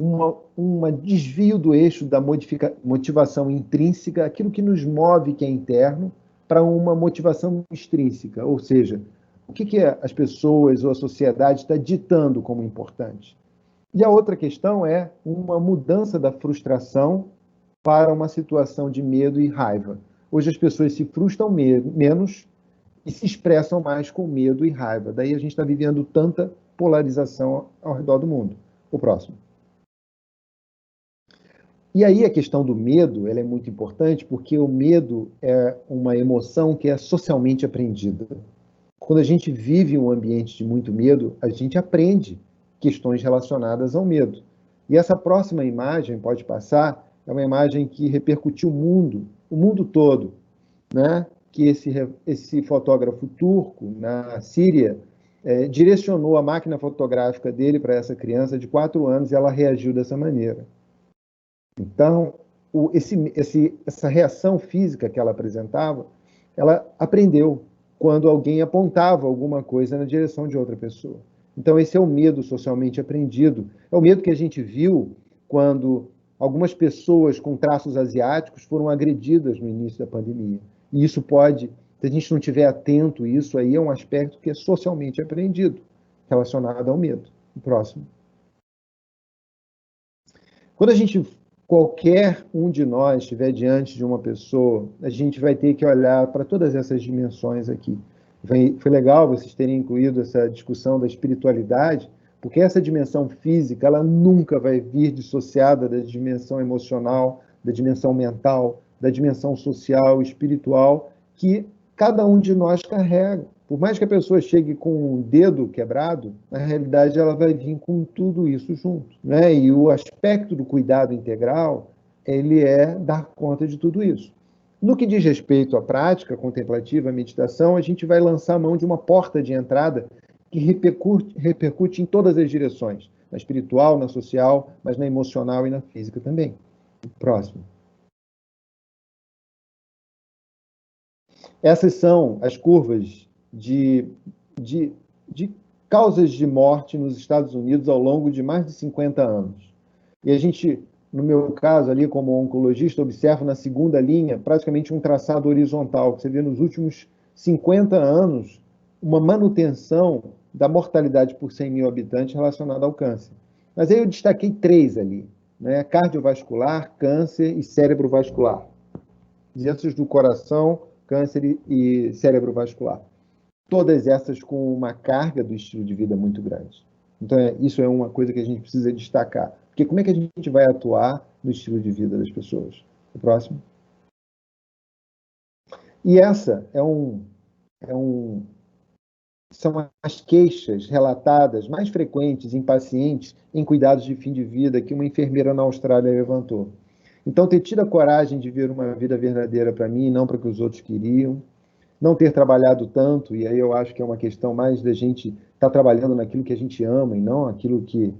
um desvio do eixo da motivação intrínseca, aquilo que nos move, que é interno, para uma motivação extrínseca, ou seja, o que as pessoas ou a sociedade está ditando como importante. E a outra questão é uma mudança da frustração para uma situação de medo e raiva. Hoje as pessoas se frustram menos e se expressam mais com medo e raiva. Daí a gente está vivendo tanta polarização ao redor do mundo. O próximo. E aí a questão do medo, ela é muito importante, porque o medo é uma emoção que é socialmente aprendida. Quando a gente vive um ambiente de muito medo, a gente aprende questões relacionadas ao medo. E essa próxima imagem, pode passar, é uma imagem que repercutiu o mundo todo, né? Que esse fotógrafo turco, na Síria, direcionou a máquina fotográfica dele para essa criança de 4 anos e ela reagiu dessa maneira. Então, essa reação física que ela apresentava, ela aprendeu quando alguém apontava alguma coisa na direção de outra pessoa. Então, esse é o medo socialmente aprendido. É o medo que a gente viu quando algumas pessoas com traços asiáticos foram agredidas no início da pandemia. E isso pode, se a gente não estiver atento, isso aí é um aspecto que é socialmente aprendido, relacionado ao medo. O próximo. Quando qualquer um de nós estiver diante de uma pessoa, a gente vai ter que olhar para todas essas dimensões aqui. Foi legal vocês terem incluído essa discussão da espiritualidade, porque essa dimensão física, ela nunca vai vir dissociada da dimensão emocional, da dimensão mental, da dimensão social, espiritual, que cada um de nós carrega. Por mais que a pessoa chegue com um dedo quebrado, na realidade ela vai vir com tudo isso junto, né? E o aspecto do cuidado integral ele é dar conta de tudo isso. No que diz respeito à prática contemplativa, à meditação, a gente vai lançar a mão de uma porta de entrada que repercute em todas as direções, na espiritual, na social, mas na emocional e na física também. Próximo. Essas são as curvas de causas de morte nos Estados Unidos ao longo de mais de 50 anos. E a gente, no meu caso, ali como oncologista, observa na segunda linha praticamente um traçado horizontal, que você vê nos últimos 50 anos uma manutenção da mortalidade por 100 mil habitantes relacionada ao câncer. Mas aí eu destaquei 3 ali, né? Cardiovascular, câncer e cérebro vascular. Doenças do coração, câncer e cérebro vascular. Todas essas com uma carga do estilo de vida muito grande. Então, isso é uma coisa que a gente precisa destacar. Porque como é que a gente vai atuar no estilo de vida das pessoas? O próximo. E essa são as queixas relatadas mais frequentes em pacientes em cuidados de fim de vida que uma enfermeira na Austrália levantou. Então, ter tido a coragem de ver uma vida verdadeira para mim, não para o que os outros queriam, não ter trabalhado tanto, e aí eu acho que é uma questão mais da gente estar trabalhando naquilo que a gente ama e não aquilo que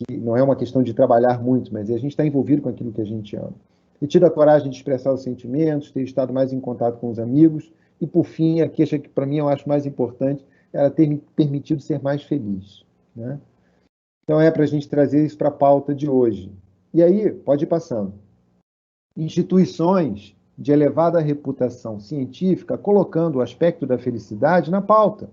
não é uma questão de trabalhar muito, mas a gente está envolvido com aquilo que a gente ama. Ter tido a coragem de expressar os sentimentos, ter estado mais em contato com os amigos, e por fim, a queixa que para mim eu acho mais importante, ela ter me permitido ser mais feliz, né? Então é para a gente trazer isso para a pauta de hoje. E aí, pode ir passando. Instituições de elevada reputação científica colocando o aspecto da felicidade na pauta.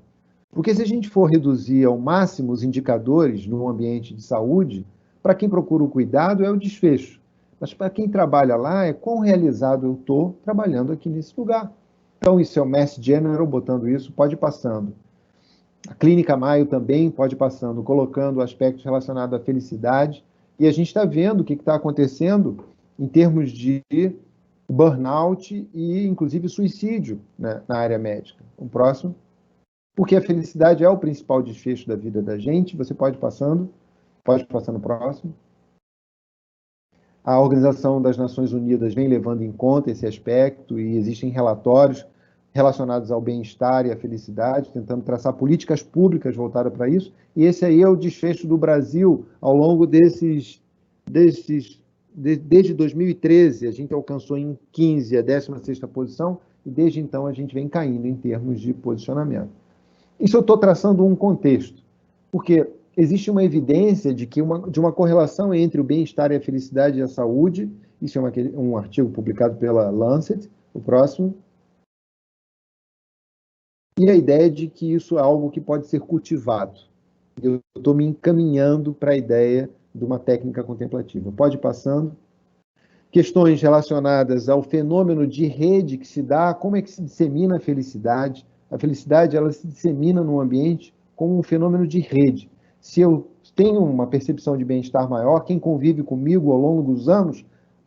Porque se a gente for reduzir ao máximo os indicadores no ambiente de saúde, para quem procura o cuidado é o desfecho. Mas para quem trabalha lá é quão realizado eu estou trabalhando aqui nesse lugar. Então isso é o Mass General botando isso, pode ir passando. A Clínica Mayo também pode ir passando, colocando aspectos relacionados à felicidade. E a gente está vendo o que está acontecendo em termos de burnout e, inclusive, suicídio, né, na área médica. O próximo. Porque a felicidade é o principal desfecho da vida da gente. Você pode ir passando o próximo. A Organização das Nações Unidas vem levando em conta esse aspecto e existem relatórios relacionados ao bem-estar e à felicidade, tentando traçar políticas públicas voltadas para isso. E esse aí é o desfecho do Brasil ao longo desde 2013, a gente alcançou em 15 a 16ª posição, e desde então a gente vem caindo em termos de posicionamento. Isso eu estou traçando um contexto, porque existe uma evidência de uma correlação entre o bem-estar e a felicidade e a saúde. Isso é um artigo publicado pela Lancet, o próximo. E a ideia de que isso é algo que pode ser cultivado. Eu estou me encaminhando para a ideia de uma técnica contemplativa. Pode ir passando. Questões relacionadas ao fenômeno de rede que se dá, como é que se dissemina a felicidade. A felicidade ela se dissemina no ambiente como um fenômeno de rede. Se eu tenho uma percepção de bem-estar maior, quem convive comigo ao longo dos anos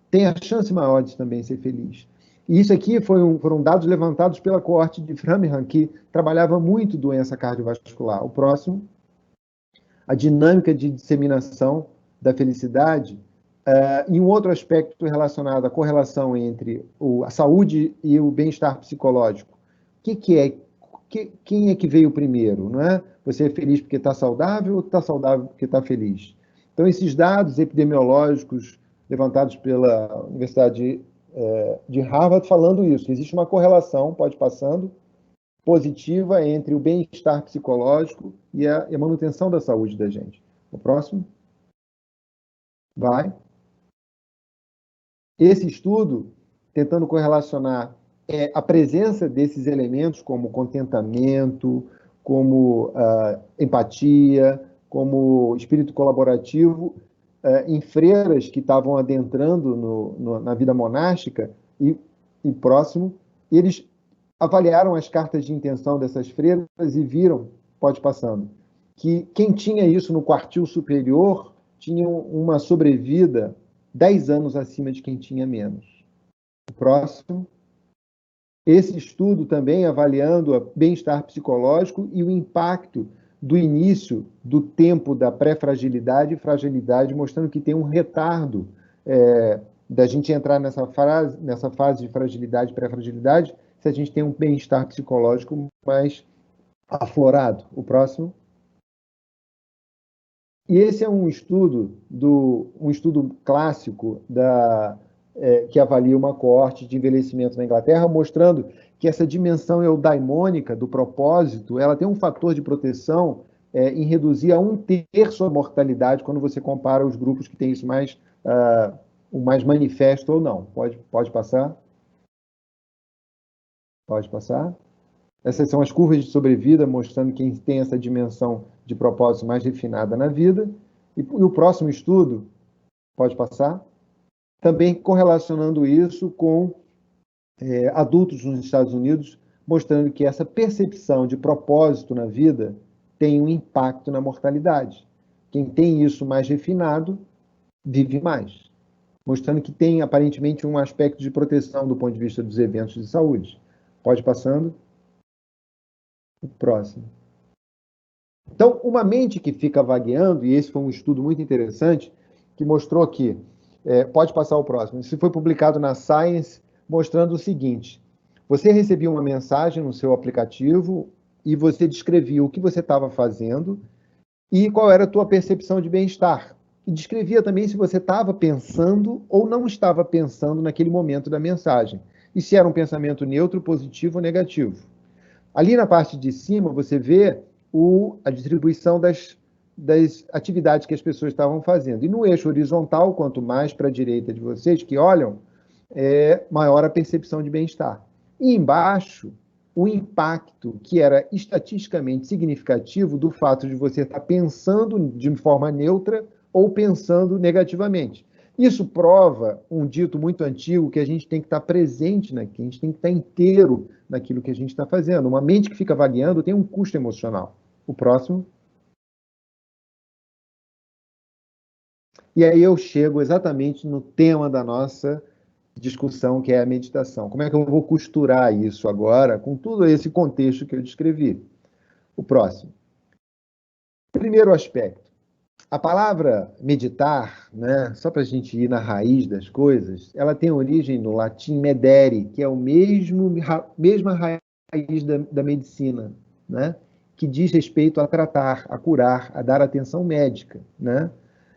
tem a chance maior de também ser feliz. E isso aqui foram dados levantados pela coorte de Framingham, que trabalhava muito doença cardiovascular. O próximo, a dinâmica de disseminação da felicidade. E um outro aspecto relacionado à correlação entre a saúde e o bem-estar psicológico. Quem é que veio primeiro? Não é? Você é feliz porque está saudável ou está saudável porque está feliz? Então, esses dados epidemiológicos levantados pela Universidade de Harvard falando isso. Existe uma correlação, pode ir passando, positiva entre o bem-estar psicológico e a manutenção da saúde da gente. O próximo. Vai. Esse estudo, tentando correlacionar a presença desses elementos como contentamento, como empatia, como espírito colaborativo, em freiras que estavam adentrando na vida monástica e próximo, eles avaliaram as cartas de intenção dessas freiras e viram, pode passando, que quem tinha isso no quartil superior tinha uma sobrevida 10 anos acima de quem tinha menos. O próximo. Esse estudo também avaliando o bem-estar psicológico e o impacto do início do tempo da pré-fragilidade e fragilidade, mostrando que tem um retardo da gente entrar nessa fase de fragilidade, pré-fragilidade, se a gente tem um bem-estar psicológico mais aflorado. O próximo. E esse é um estudo clássico que avalia uma coorte de envelhecimento na Inglaterra, mostrando que essa dimensão eudaimônica do propósito, ela tem um fator de proteção em reduzir a 1/3 a mortalidade quando você compara os grupos que têm isso o mais manifesto ou não. Pode passar? Pode passar? Essas são as curvas de sobrevida, mostrando quem tem essa dimensão de propósito mais refinada na vida. E o próximo estudo, pode passar? Também correlacionando isso com adultos nos Estados Unidos, mostrando que essa percepção de propósito na vida tem um impacto na mortalidade. Quem tem isso mais refinado, vive mais. Mostrando que tem, aparentemente, um aspecto de proteção do ponto de vista dos eventos de saúde. Pode passando. O próximo. Então, uma mente que fica vagueando, e esse foi um estudo muito interessante, que mostrou aqui, pode passar o próximo, isso foi publicado na Science, mostrando o seguinte: você recebia uma mensagem no seu aplicativo e você descrevia o que você estava fazendo e qual era a tua percepção de bem-estar. E descrevia também se você estava pensando ou não estava pensando naquele momento da mensagem. E se era um pensamento neutro, positivo ou negativo. Ali na parte de cima, você vê a distribuição das atividades que as pessoas estavam fazendo. E no eixo horizontal, quanto mais para a direita de vocês que olham, maior a percepção de bem-estar. E embaixo, o impacto que era estatisticamente significativo do fato de você estar pensando de forma neutra ou pensando negativamente. Isso prova um dito muito antigo que a gente tem que estar presente naquilo, a gente tem que estar inteiro naquilo que a gente está fazendo. Uma mente que fica vagueando tem um custo emocional. O próximo. E aí eu chego exatamente no tema da nossa discussão, que é a meditação. Como é que eu vou costurar isso agora com todo esse contexto que eu descrevi? O próximo. Primeiro aspecto. A palavra meditar, né, só para a gente ir na raiz das coisas, ela tem origem no latim medere, que é a mesma raiz da medicina, né, que diz respeito a tratar, a curar, a dar atenção médica, né?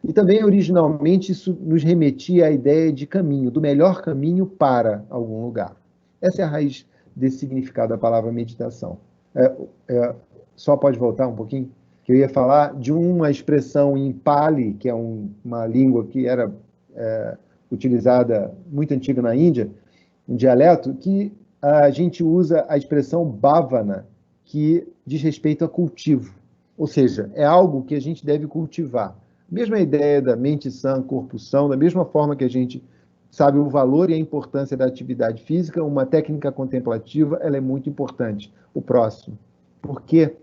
E também, originalmente, isso nos remetia à ideia de caminho, do melhor caminho para algum lugar. Essa é a raiz desse significado da palavra meditação. Só pode voltar um pouquinho? Que eu ia falar de uma expressão em Pali, que é uma língua que era utilizada muito antiga na Índia, um dialeto, que a gente usa a expressão bhavana, que diz respeito a cultivo. Ou seja, é algo que a gente deve cultivar. Mesma ideia da mente sã, corpo são, da mesma forma que a gente sabe o valor e a importância da atividade física, uma técnica contemplativa, ela é muito importante. O próximo. Porque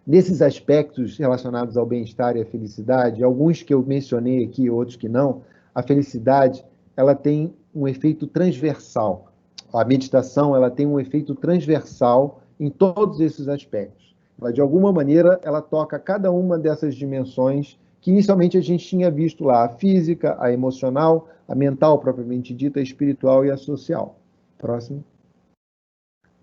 nesses aspectos relacionados ao bem-estar e à felicidade, alguns que eu mencionei aqui, outros que não, a felicidade, ela tem um efeito transversal. A meditação, ela tem um efeito transversal em todos esses aspectos. Ela, de alguma maneira, ela toca cada uma dessas dimensões que inicialmente a gente tinha visto lá, a física, a emocional, a mental propriamente dita, a espiritual e a social. Próximo.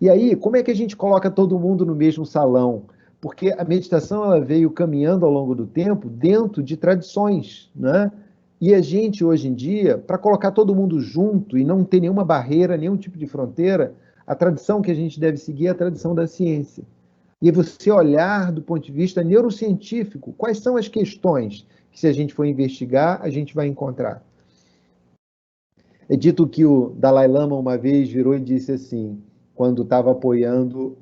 E aí, como é que a gente coloca todo mundo no mesmo salão? Porque a meditação ela veio caminhando ao longo do tempo dentro de tradições, né? E a gente, hoje em dia, para colocar todo mundo junto e não ter nenhuma barreira, nenhum tipo de fronteira, a tradição que a gente deve seguir é a tradição da ciência. E você olhar do ponto de vista neurocientífico, quais são as questões que, se a gente for investigar, a gente vai encontrar. É dito que o Dalai Lama uma vez virou e disse assim, quando estava apoiando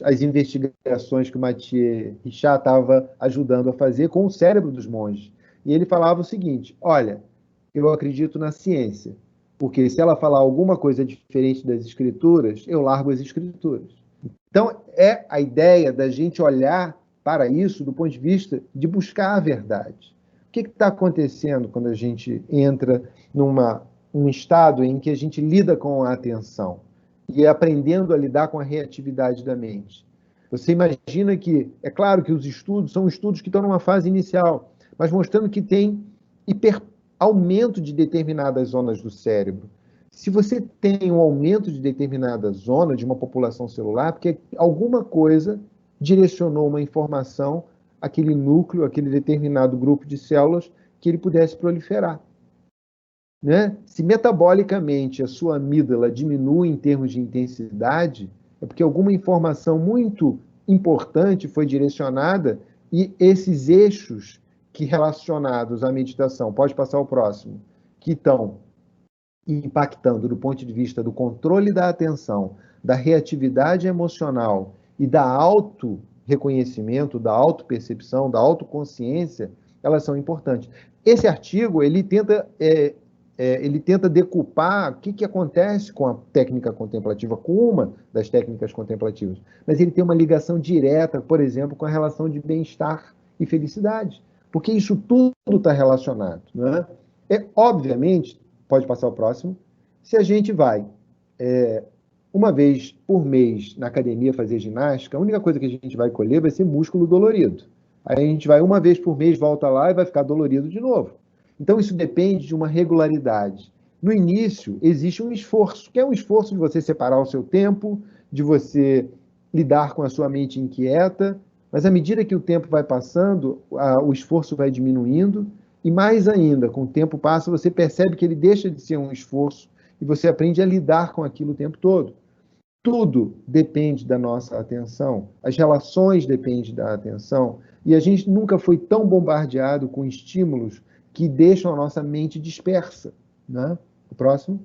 as investigações que o Mathieu Ricard estava ajudando a fazer com o cérebro dos monges. E ele falava o seguinte, olha, eu acredito na ciência, porque se ela falar alguma coisa diferente das escrituras, eu largo as escrituras. Então, é a ideia da gente olhar para isso do ponto de vista de buscar a verdade. O que está acontecendo quando a gente entra num estado em que a gente lida com a atenção e aprendendo a lidar com a reatividade da mente? Você imagina que, é claro que os estudos são estudos que estão numa fase inicial, mas mostrando que tem aumento de determinadas zonas do cérebro. Se você tem um aumento de determinada zona de uma população celular, porque alguma coisa direcionou uma informação àquele núcleo, àquele determinado grupo de células, que ele pudesse proliferar. Né? Se metabolicamente a sua amígdala diminui em termos de intensidade, é porque alguma informação muito importante foi direcionada e esses eixos que relacionados à meditação, pode passar ao próximo, que estão impactando do ponto de vista do controle da atenção, da reatividade emocional e da auto-reconhecimento, da auto-percepção, da autoconsciência, elas são importantes. Esse artigo, ele tenta decupar o que acontece com a técnica contemplativa, com uma das técnicas contemplativas, mas ele tem uma ligação direta, por exemplo, com a relação de bem-estar e felicidade, porque isso tudo está relacionado. Né? Obviamente, pode passar o próximo, se a gente vai uma vez por mês na academia fazer ginástica, a única coisa que a gente vai colher vai ser músculo dolorido. Aí a gente vai uma vez por mês, volta lá e vai ficar dolorido de novo. Então, isso depende de uma regularidade. No início, existe um esforço, que é um esforço de você separar o seu tempo, de você lidar com a sua mente inquieta, mas à medida que o tempo vai passando, o esforço vai diminuindo, e mais ainda, com o tempo passa, você percebe que ele deixa de ser um esforço e você aprende a lidar com aquilo o tempo todo. Tudo depende da nossa atenção, as relações dependem da atenção, e a gente nunca foi tão bombardeado com estímulos que deixam a nossa mente dispersa. Né? O próximo.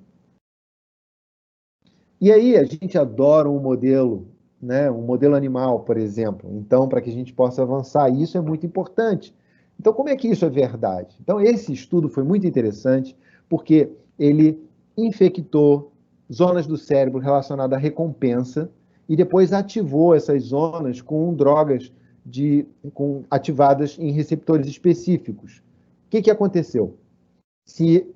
E aí a gente adora um modelo, né? Um modelo animal, por exemplo. Então, para que a gente possa avançar, isso é muito importante. Então, como é que isso é verdade? Então, esse estudo foi muito interessante, porque ele infectou zonas do cérebro relacionadas à recompensa e depois ativou essas zonas com drogas ativadas em receptores específicos. O que aconteceu? Se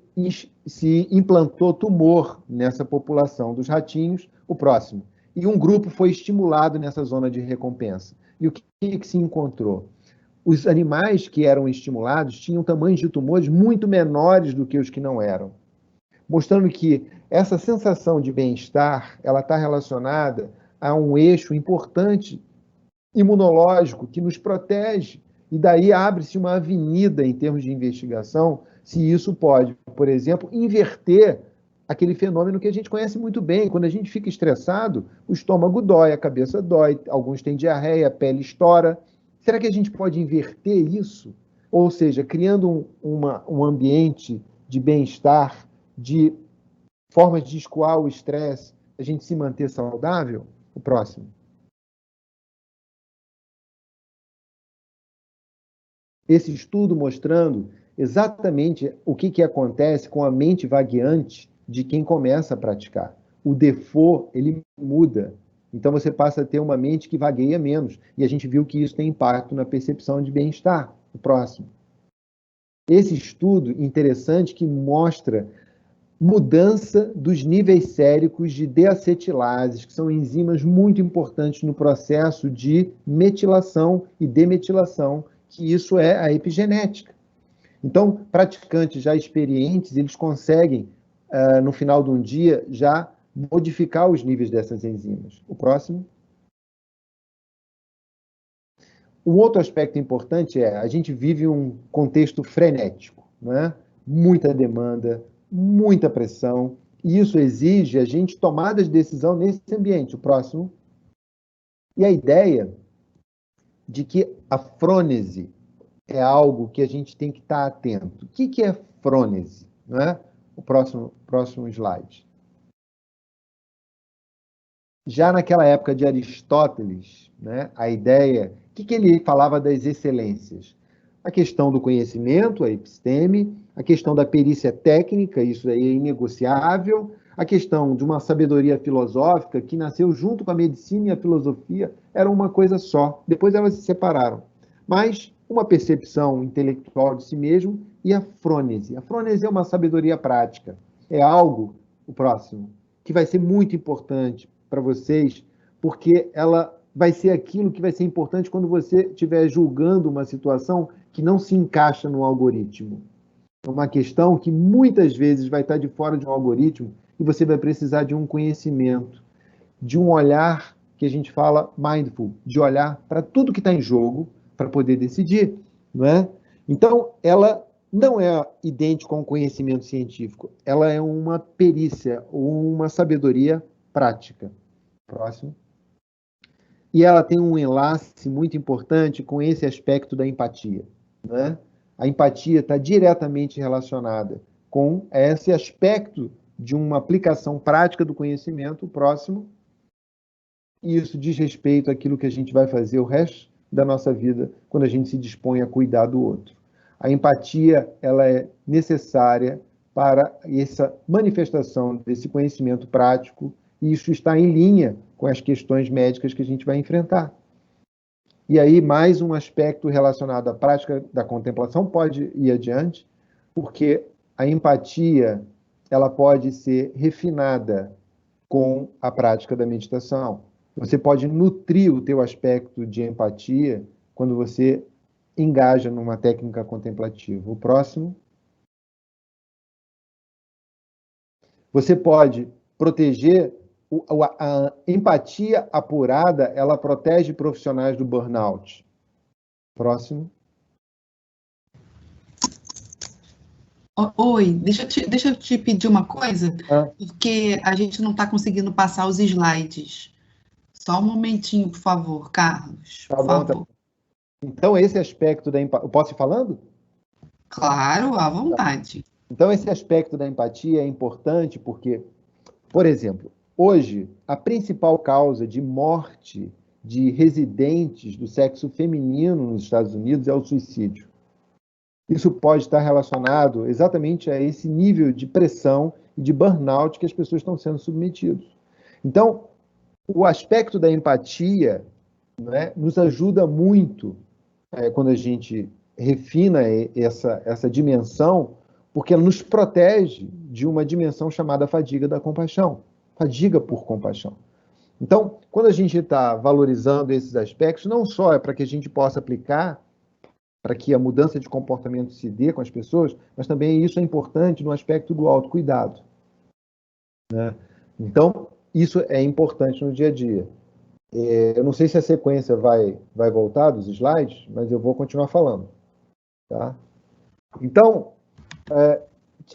implantou tumor nessa população dos ratinhos, o próximo. E um grupo foi estimulado nessa zona de recompensa. E o que se encontrou? Os animais que eram estimulados tinham tamanhos de tumores muito menores do que os que não eram, mostrando que essa sensação de bem-estar ela está relacionada a um eixo importante imunológico que nos protege, e daí abre-se uma avenida em termos de investigação se isso pode, por exemplo, inverter aquele fenômeno que a gente conhece muito bem. Quando a gente fica estressado, o estômago dói, a cabeça dói, alguns têm diarreia, a pele estoura. Será que a gente pode inverter isso? Ou seja, criando um ambiente de bem-estar, de formas de escoar o estresse, a gente se manter saudável? O próximo. Esse estudo mostrando exatamente o que acontece com a mente vagueante de quem começa a praticar. O default, ele muda. Então, você passa a ter uma mente que vagueia menos. E a gente viu que isso tem impacto na percepção de bem-estar. O próximo. Esse estudo interessante que mostra mudança dos níveis séricos de deacetilases, que são enzimas muito importantes no processo de metilação e demetilação, que isso é a epigenética. Então, praticantes já experientes, eles conseguem, no final de um dia, já modificar os níveis dessas enzimas. O próximo. Um outro aspecto importante a gente vive um contexto frenético, né? Muita demanda, muita pressão, e isso exige a gente tomadas de decisão nesse ambiente. O próximo. E a ideia de que a frônese é algo que a gente tem que estar atento. O que é frônese? Não é? O próximo slide. Já naquela época de Aristóteles, né, a ideia, o que ele falava das excelências? A questão do conhecimento, a episteme, a questão da perícia técnica, isso aí é inegociável, a questão de uma sabedoria filosófica que nasceu junto com a medicina e a filosofia, era uma coisa só. Depois elas se separaram. Mas uma percepção intelectual de si mesmo e a frônese. A frônese é uma sabedoria prática. É algo, o próximo, que vai ser muito importante para vocês, porque ela vai ser aquilo que vai ser importante quando você estiver julgando uma situação que não se encaixa no algoritmo. É uma questão que muitas vezes vai estar de fora de um algoritmo e você vai precisar de um conhecimento, de um olhar que a gente fala mindful, de olhar para tudo que está em jogo para poder decidir, não é? Então, ela não é idêntica a um conhecimento científico, ela é uma perícia ou uma sabedoria prática. Próximo. E ela tem um enlace muito importante com esse aspecto da empatia, né? A empatia está diretamente relacionada com esse aspecto de uma aplicação prática do conhecimento próximo, e isso diz respeito àquilo que a gente vai fazer o resto da nossa vida quando a gente se dispõe a cuidar do outro. A empatia, ela é necessária para essa manifestação desse conhecimento prático, e isso está em linha com as questões médicas que a gente vai enfrentar. E aí, mais um aspecto relacionado à prática da contemplação pode ir adiante, porque a empatia, ela pode ser refinada com a prática da meditação. Você pode nutrir o teu aspecto de empatia quando você engaja numa técnica contemplativa. O próximo. Você pode proteger a empatia apurada, ela protege profissionais do burnout. Próximo. Oi, deixa eu te pedir uma coisa, porque a gente não está conseguindo passar os slides. Só um momentinho, por favor, Carlos. Por favor. Tá. Então, esse aspecto da empatia... Posso ir falando? Claro, à vontade. Então, esse aspecto da empatia é importante porque, por exemplo, hoje, a principal causa de morte de residentes do sexo feminino nos Estados Unidos é o suicídio. Isso pode estar relacionado exatamente a esse nível de pressão e de burnout que as pessoas estão sendo submetidas. Então, o aspecto da empatia, né, nos ajuda muito quando a gente refina essa dimensão, porque ela nos protege de uma dimensão chamada fadiga da compaixão, fadiga por compaixão. Então, quando a gente está valorizando esses aspectos, não só é para que a gente possa aplicar, para que a mudança de comportamento se dê com as pessoas, mas também isso é importante no aspecto do autocuidado, né? Então, isso é importante no dia a dia. Eu não sei se a sequência vai voltar dos slides, mas eu vou continuar falando. Tá? Então,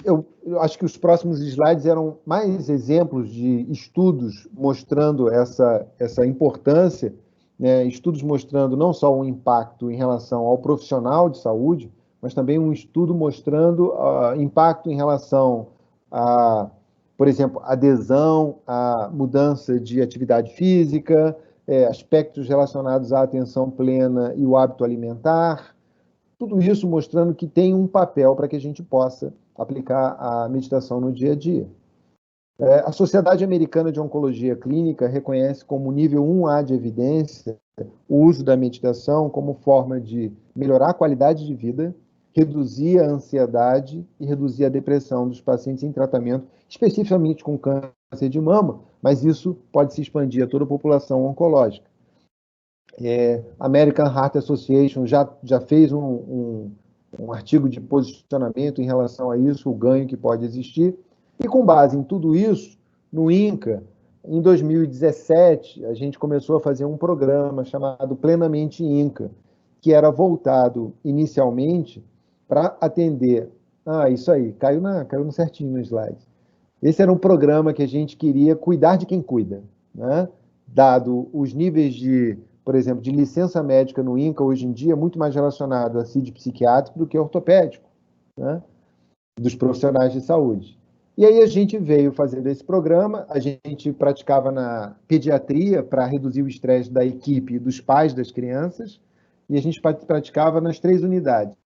eu acho que os próximos slides eram mais exemplos de estudos mostrando essa importância, né? Estudos mostrando não só um impacto em relação ao profissional de saúde, mas também um estudo mostrando impacto em relação a, por exemplo, adesão, a mudança de atividade física, aspectos relacionados à atenção plena e o hábito alimentar, tudo isso mostrando que tem um papel para que a gente possa aplicar a meditação no dia a dia. A Sociedade Americana de Oncologia Clínica reconhece como nível 1A de evidência o uso da meditação como forma de melhorar a qualidade de vida, reduzir a ansiedade e reduzir a depressão dos pacientes em tratamento, especificamente com câncer de mama, mas isso pode se expandir a toda a população oncológica. American Heart Association já fez um artigo de posicionamento em relação a isso, o ganho que pode existir, e com base em tudo isso, no INCA, em 2017, a gente começou a fazer um programa chamado Plenamente INCA, que era voltado inicialmente para atender... isso aí, caiu no certinho no slide. Esse era um programa que a gente queria cuidar de quem cuida, né? Dado os níveis de, por exemplo, de licença médica no INCA, hoje em dia, muito mais relacionado a CID psiquiátrico do que ortopédico, né? Dos profissionais de saúde. E aí a gente veio fazendo esse programa, a gente praticava na pediatria para reduzir o estresse da equipe e dos pais das crianças, e a gente praticava nas 3 unidades.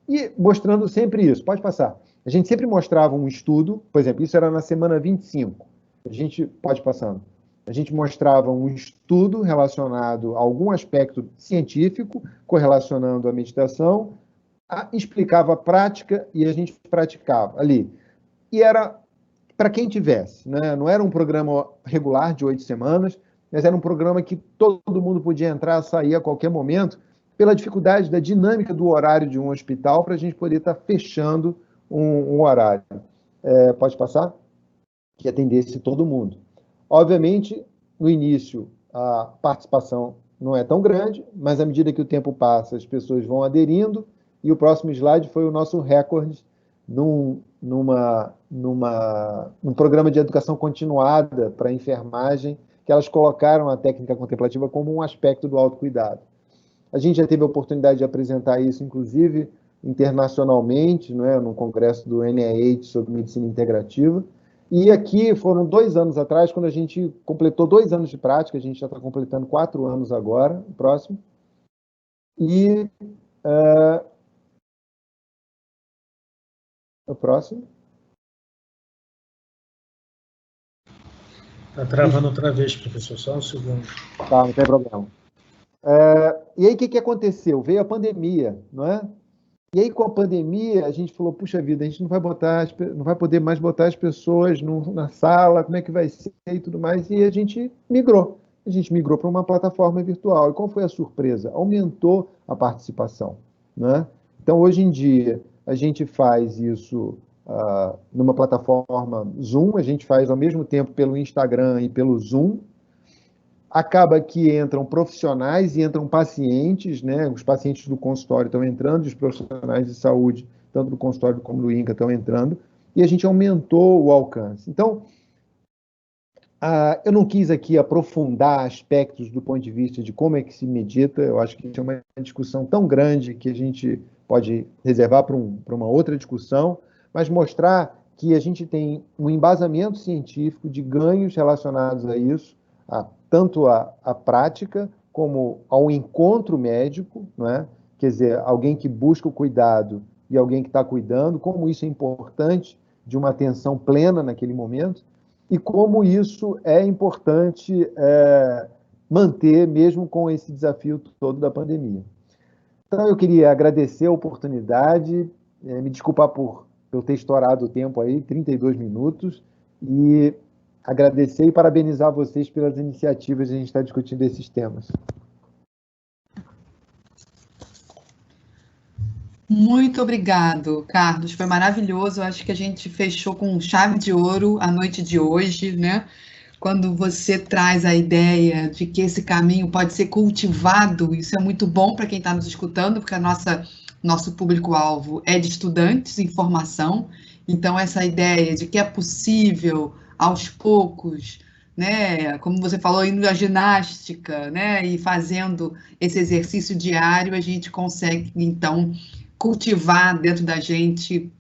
E mostrando sempre isso, pode passar. A gente sempre mostrava um estudo, por exemplo, isso era na semana 25. A gente, pode passando. A gente mostrava um estudo relacionado a algum aspecto científico, correlacionando a meditação, explicava a prática e a gente praticava ali. E era para quem tivesse, né? Não era um programa regular de 8 semanas, mas era um programa que todo mundo podia entrar, sair a qualquer momento, pela dificuldade da dinâmica do horário de um hospital, para a gente poder estar fechando um horário. Pode passar? Que atendesse todo mundo. Obviamente, no início, a participação não é tão grande, mas à medida que o tempo passa, as pessoas vão aderindo, e o próximo slide foi o nosso recorde num programa de educação continuada para enfermagem, que elas colocaram a técnica contemplativa como um aspecto do autocuidado. A gente já teve a oportunidade de apresentar isso, inclusive, internacionalmente, não é? No congresso do NIH sobre medicina integrativa. E aqui foram 2 anos atrás, quando a gente completou 2 anos de prática, a gente já está completando 4 anos agora, o próximo. E o próximo. Está travando outra vez, professor, só um segundo. Tá, não tem problema. E aí, o que aconteceu? Veio a pandemia, não é? E aí, com a pandemia, a gente falou, puxa vida, a gente não vai poder mais botar as pessoas na sala, como é que vai ser e tudo mais, e a gente migrou. A gente migrou para uma plataforma virtual. E qual foi a surpresa? Aumentou a participação, né? Então, hoje em dia, a gente faz isso numa plataforma Zoom, a gente faz ao mesmo tempo pelo Instagram e pelo Zoom. Acaba que entram profissionais e entram pacientes, né? Os pacientes do consultório estão entrando, os profissionais de saúde, tanto do consultório como do INCA, estão entrando, e a gente aumentou o alcance. Então, eu não quis aqui aprofundar aspectos do ponto de vista de como é que se medita, eu acho que isso é uma discussão tão grande que a gente pode reservar para uma outra discussão, mas mostrar que a gente tem um embasamento científico de ganhos relacionados a isso, tanto a prática como ao encontro médico, não é? Quer dizer, alguém que busca o cuidado e alguém que está cuidando, como isso é importante de uma atenção plena naquele momento, e como isso é importante manter mesmo com esse desafio todo da pandemia. Então, eu queria agradecer a oportunidade, me desculpar por eu ter estourado o tempo aí, 32 minutos, e agradecer e parabenizar vocês pelas iniciativas de a gente estar discutindo esses temas. Muito obrigado, Carlos. Foi maravilhoso. Eu acho que a gente fechou com chave de ouro a noite de hoje, né? Quando você traz a ideia de que esse caminho pode ser cultivado, isso é muito bom para quem está nos escutando, porque nosso público-alvo é de estudantes em formação. Então, essa ideia de que é possível, aos poucos, né, como você falou, indo à ginástica, né, e fazendo esse exercício diário, a gente consegue, então, cultivar dentro da gente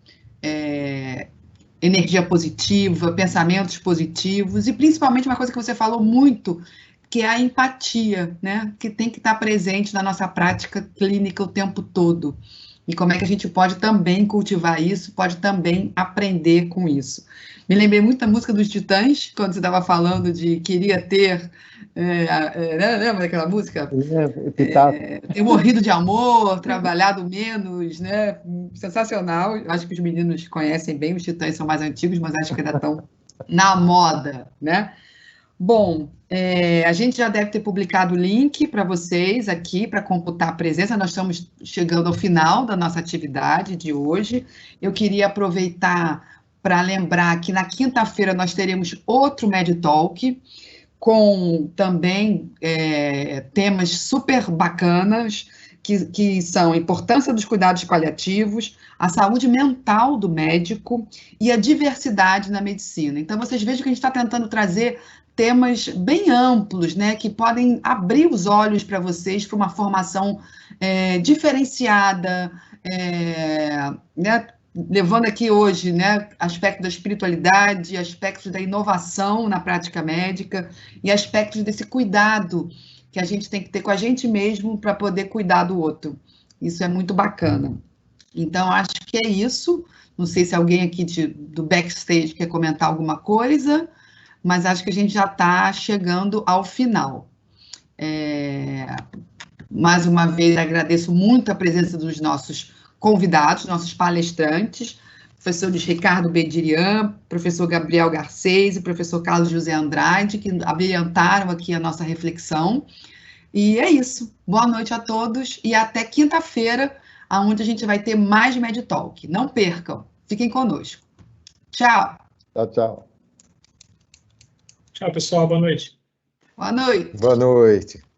energia positiva, pensamentos positivos, e principalmente uma coisa que você falou muito, que é a empatia, né, que tem que estar presente na nossa prática clínica o tempo todo. E como é que a gente pode também cultivar isso, pode também aprender com isso. Me lembrei muito da música dos Titãs, quando você estava falando de queria ter... lembra daquela música? Ter morrido de amor, trabalhado menos, né? Sensacional. Acho que os meninos conhecem bem, os Titãs são mais antigos, mas acho que ainda estão na moda, né? Bom, a gente já deve ter publicado o link para vocês aqui, para computar a presença. Nós estamos chegando ao final da nossa atividade de hoje. Eu queria aproveitar para lembrar que na quinta-feira nós teremos outro MedTalk, com também temas super bacanas, que são a importância dos cuidados paliativos, a saúde mental do médico e a diversidade na medicina. Então, vocês vejam que a gente está tentando trazer temas bem amplos, né, que podem abrir os olhos para vocês para uma formação diferenciada, né, levando aqui hoje, né, aspectos da espiritualidade, aspectos da inovação na prática médica e aspectos desse cuidado que a gente tem que ter com a gente mesmo para poder cuidar do outro. Isso é muito bacana. Então, acho que é isso. Não sei se alguém aqui do backstage quer comentar alguma coisa, mas acho que a gente já está chegando ao final. Mais uma vez, agradeço muito a presença dos nossos convidados, nossos palestrantes, professores Ricardo Bedirian, professor Gabriel Garcês e professor Carlos José Andrade, que abrilhantaram aqui a nossa reflexão. E é isso. Boa noite a todos e até quinta-feira, onde a gente vai ter mais MedTalk. Não percam. Fiquem conosco. Tchau. Tchau, tchau. Tchau, pessoal. Boa noite. Boa noite. Boa noite.